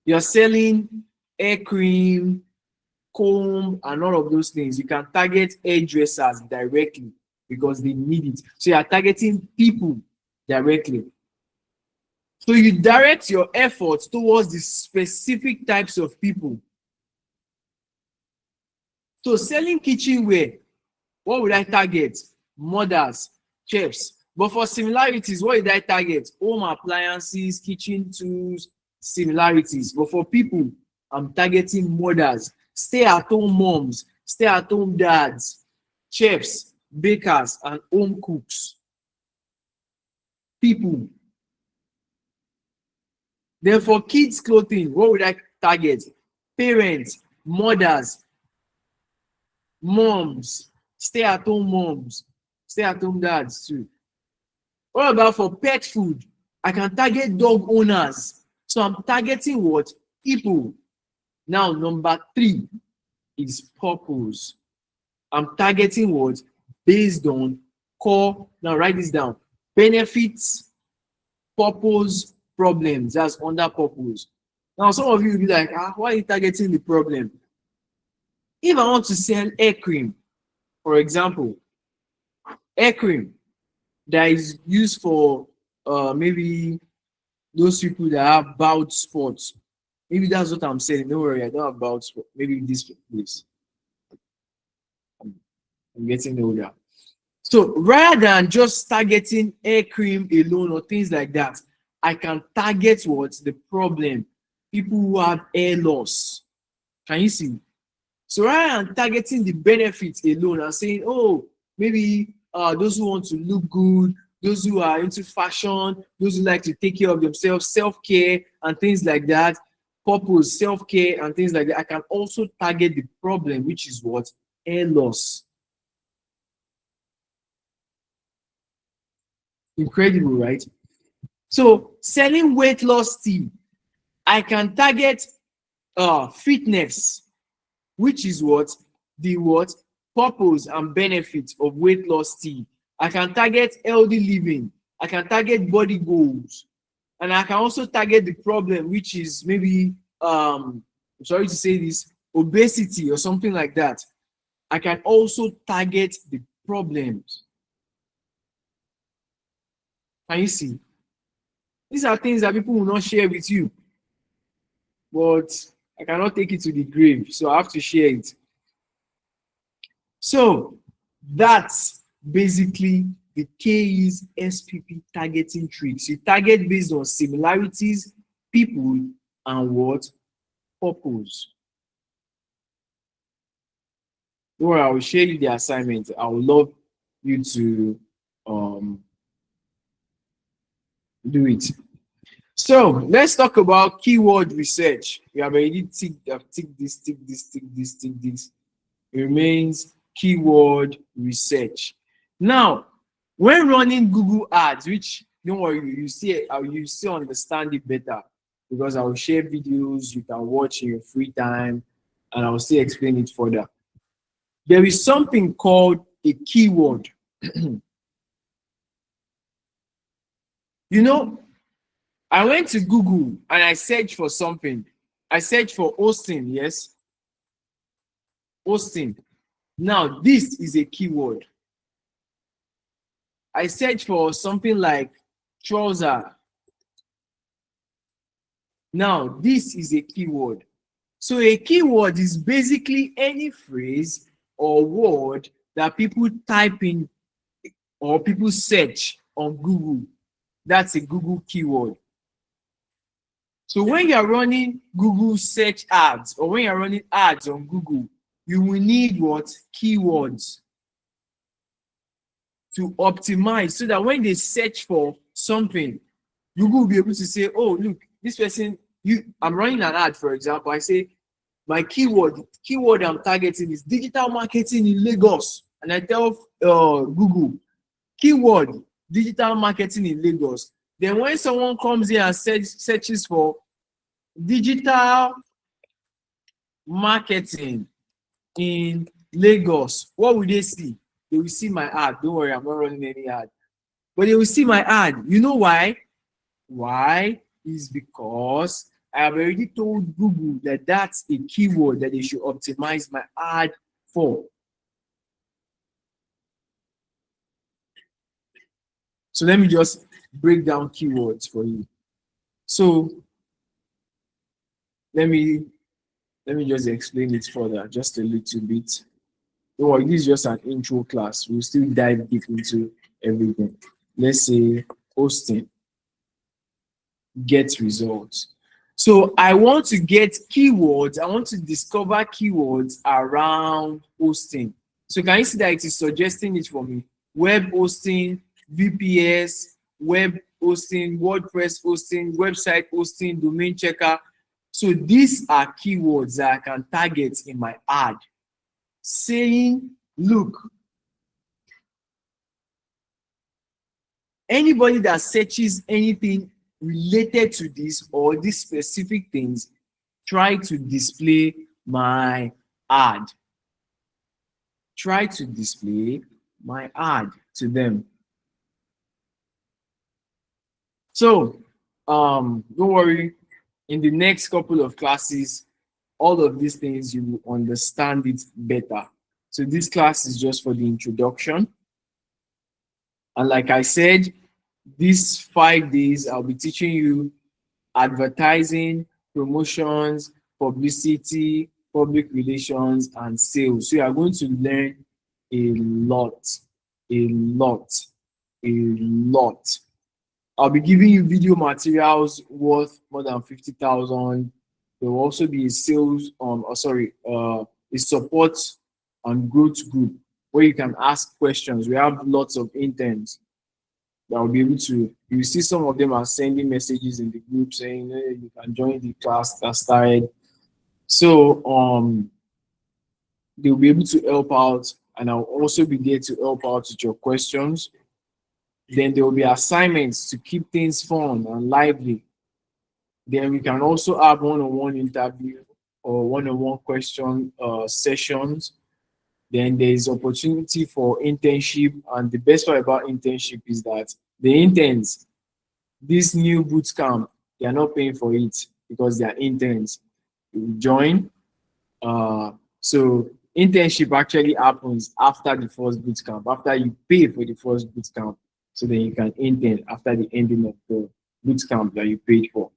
you're selling hair cream, comb, and all of those things. You can target hairdressers directly because they need it. So you are targeting people directly. So you direct your efforts towards the specific types of people. So selling kitchenware, what would I target? Mothers, chefs. But for similarities, what did I target? Home appliances, kitchen tools, similarities. But for people, I'm targeting mothers, stay-at-home moms, stay-at-home dads, chefs, bakers, and home cooks. People. Then for kids' clothing, what would I target? Parents, mothers, moms, stay-at-home moms, stay-at-home dads too. What about for pet food? I can target dog owners. So I'm targeting what? People. Now, number 3 is purpose. I'm targeting what? Based on core. Now, write this down. Benefits, purpose, problems. That's under purpose. Now, some of you will be like, why are you targeting the problem? If I want to sell hair cream, for example, hair cream that is used for maybe those people that have bowed spots. Maybe that's what I'm saying. Don't worry, I don't have bowed spots. Maybe this place. I'm getting older. So rather than just targeting hair cream alone or things like that, I can target what? The problem. People who have hair loss. Can you see? So rather than targeting the benefits alone and saying, oh, maybe those who want to look good, those who are into fashion, those who like to take care of themselves, self-care and things like that, purpose, self-care and things like that, I can also target the problem, which is what? Hair loss. Incredible, right? So selling weight loss tea, I can target fitness, which is what? The what? Purpose and benefit of weight loss tea. I can target healthy living. I can target body goals. And I can also target the problem, which is maybe, I'm sorry to say this, obesity or something like that. I can also target the problems. Can you see? These are things that people will not share with you. But I cannot take it to the grave, so I have to share it. So that's basically the KE's SPP targeting tricks. You target based on similarities, people, and what? Purpose. Don't worry, I will share you the assignment. I would love you to do it. So let's talk about keyword research. We have already ticked this, tick this, tick this, tick this. It remains keyword research. Now, when running Google ads, which don't worry, you still understand it better because I will share videos you can watch in your free time and I will still explain it further. There is something called a keyword. You know, I went to Google and I searched for something. I searched for Austin, yes? Austin. Now, this is a keyword. I searched for something like trouser. Now, this is a keyword. So a keyword is basically any phrase or word that people type in or people search on Google. That's a Google keyword. So when you're running Google search ads or when you're running ads on Google, you will need what? Keywords to optimize so that when they search for something, Google will be able to say, oh, look, this person, I'm running an ad, for example. I say, my keyword I'm targeting is digital marketing in Lagos. And I tell Google, keyword, digital marketing in Lagos. Then when someone comes here and searches for digital marketing in Lagos, what will they see? They will see my ad. Don't worry, I'm not running any ad. But they will see my ad. You know why? Why? Is because I have already told Google that that's a keyword that they should optimize my ad for. So let me just break down keywords for you. So let me just explain it further, just a little bit. Oh, this is just an intro class. We'll still dive deep into everything. Let's say hosting, get results. So I want to get keywords. I want to discover keywords around hosting. So can you see that it is suggesting it for me? Web hosting, VPS, web hosting, WordPress hosting, website hosting, domain checker. So these are keywords that I can target in my ad, saying, look, anybody that searches anything related to this or these specific things, try to display my ad. Try to display my ad to them. So, don't worry, in the next couple of classes, all of these things, you will understand it better. So this class is just for the introduction. And like I said, these 5 days, I'll be teaching you advertising, promotions, publicity, public relations, and sales. So you are going to learn a lot, a lot, a lot. I'll be giving you video materials worth more than 50,000. There will also be a sales, a support and growth group where you can ask questions. We have lots of interns that will be able to, you see some of them are sending messages in the group saying, hey, you can join the class that started. So they'll be able to help out, and I'll also be there to help out with your questions. Then there will be assignments to keep things fun and lively. Then we can also have one-on-one interview or one-on-one question sessions. Then there is opportunity for internship, and the best part about internship is that the interns, this new boot camp, they are not paying for it because they are interns. You join. So internship actually happens after the first boot camp, after you pay for the first boot camp, so then you can intern after the ending of the boot camp that you paid for.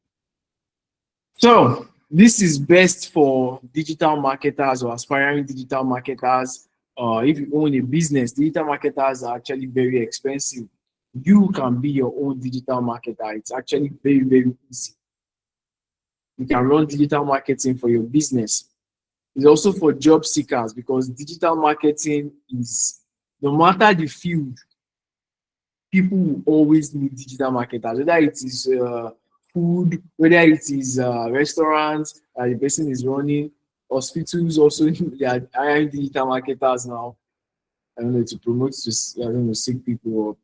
So this is best for digital marketers or aspiring digital marketers. If you own a business, digital marketers are actually very expensive. You can be your own digital marketer. It's actually very, very easy. You can run digital marketing for your business. It's also for job seekers because digital marketing is, no matter the field, people will always need digital marketers, whether it is food, whether it is restaurants the person is running, hospitals also they are hiring digital marketers now. I don't know, to promote to I don't know, sick people or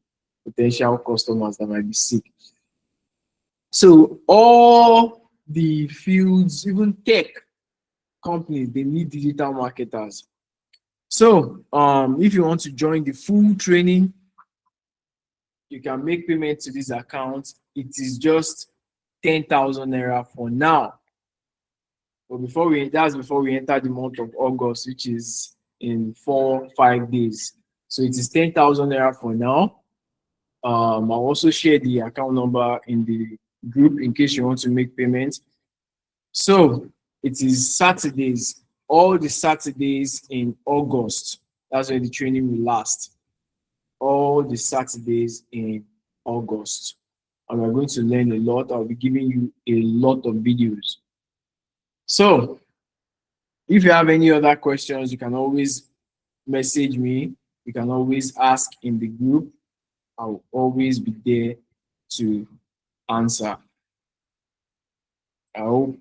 potential customers that might be sick. So all the fields, even tech companies, they need digital marketers. So if you want to join the full training, you can make payment to this account. It is just 10,000 naira for now. But that's before we enter the month of August, which is in 4-5 days. So it is 10,000 naira for now. I'll also share the account number in the group in case you want to make payments. So it is Saturdays, all the Saturdays in August. That's where the training will last. All the Saturdays in August. And we're going to learn a lot. I'll be giving you a lot of videos. So if you have any other questions, you can always message me. You can always ask in the group. I'll always be there to answer. I hope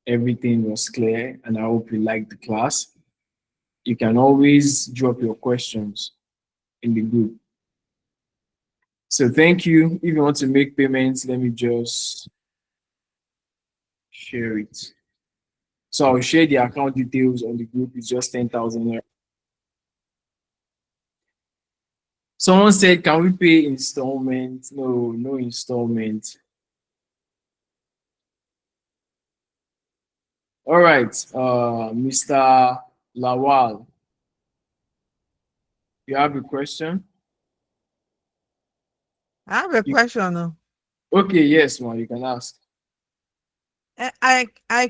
everything was clear and I hope you liked the class. You can always drop your questions in the group. So thank you. If you want to make payments, let me just share it. So I'll share the account details on the group. It's just 10,000. Someone said, can we pay installment? No, no installment. All right, Mr. Lawal, you have a question? I have a question. Okay, yes, ma, you can ask. I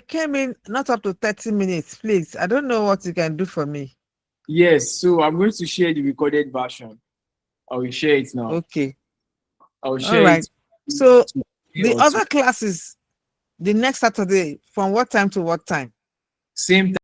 came in not up to 30 minutes, please. I don't know what you can do for me. Yes, so I'm going to share the recorded version. I will share it now. Okay. I will All share right. it. So the other classes, the next Saturday, from what time to what time? Same time.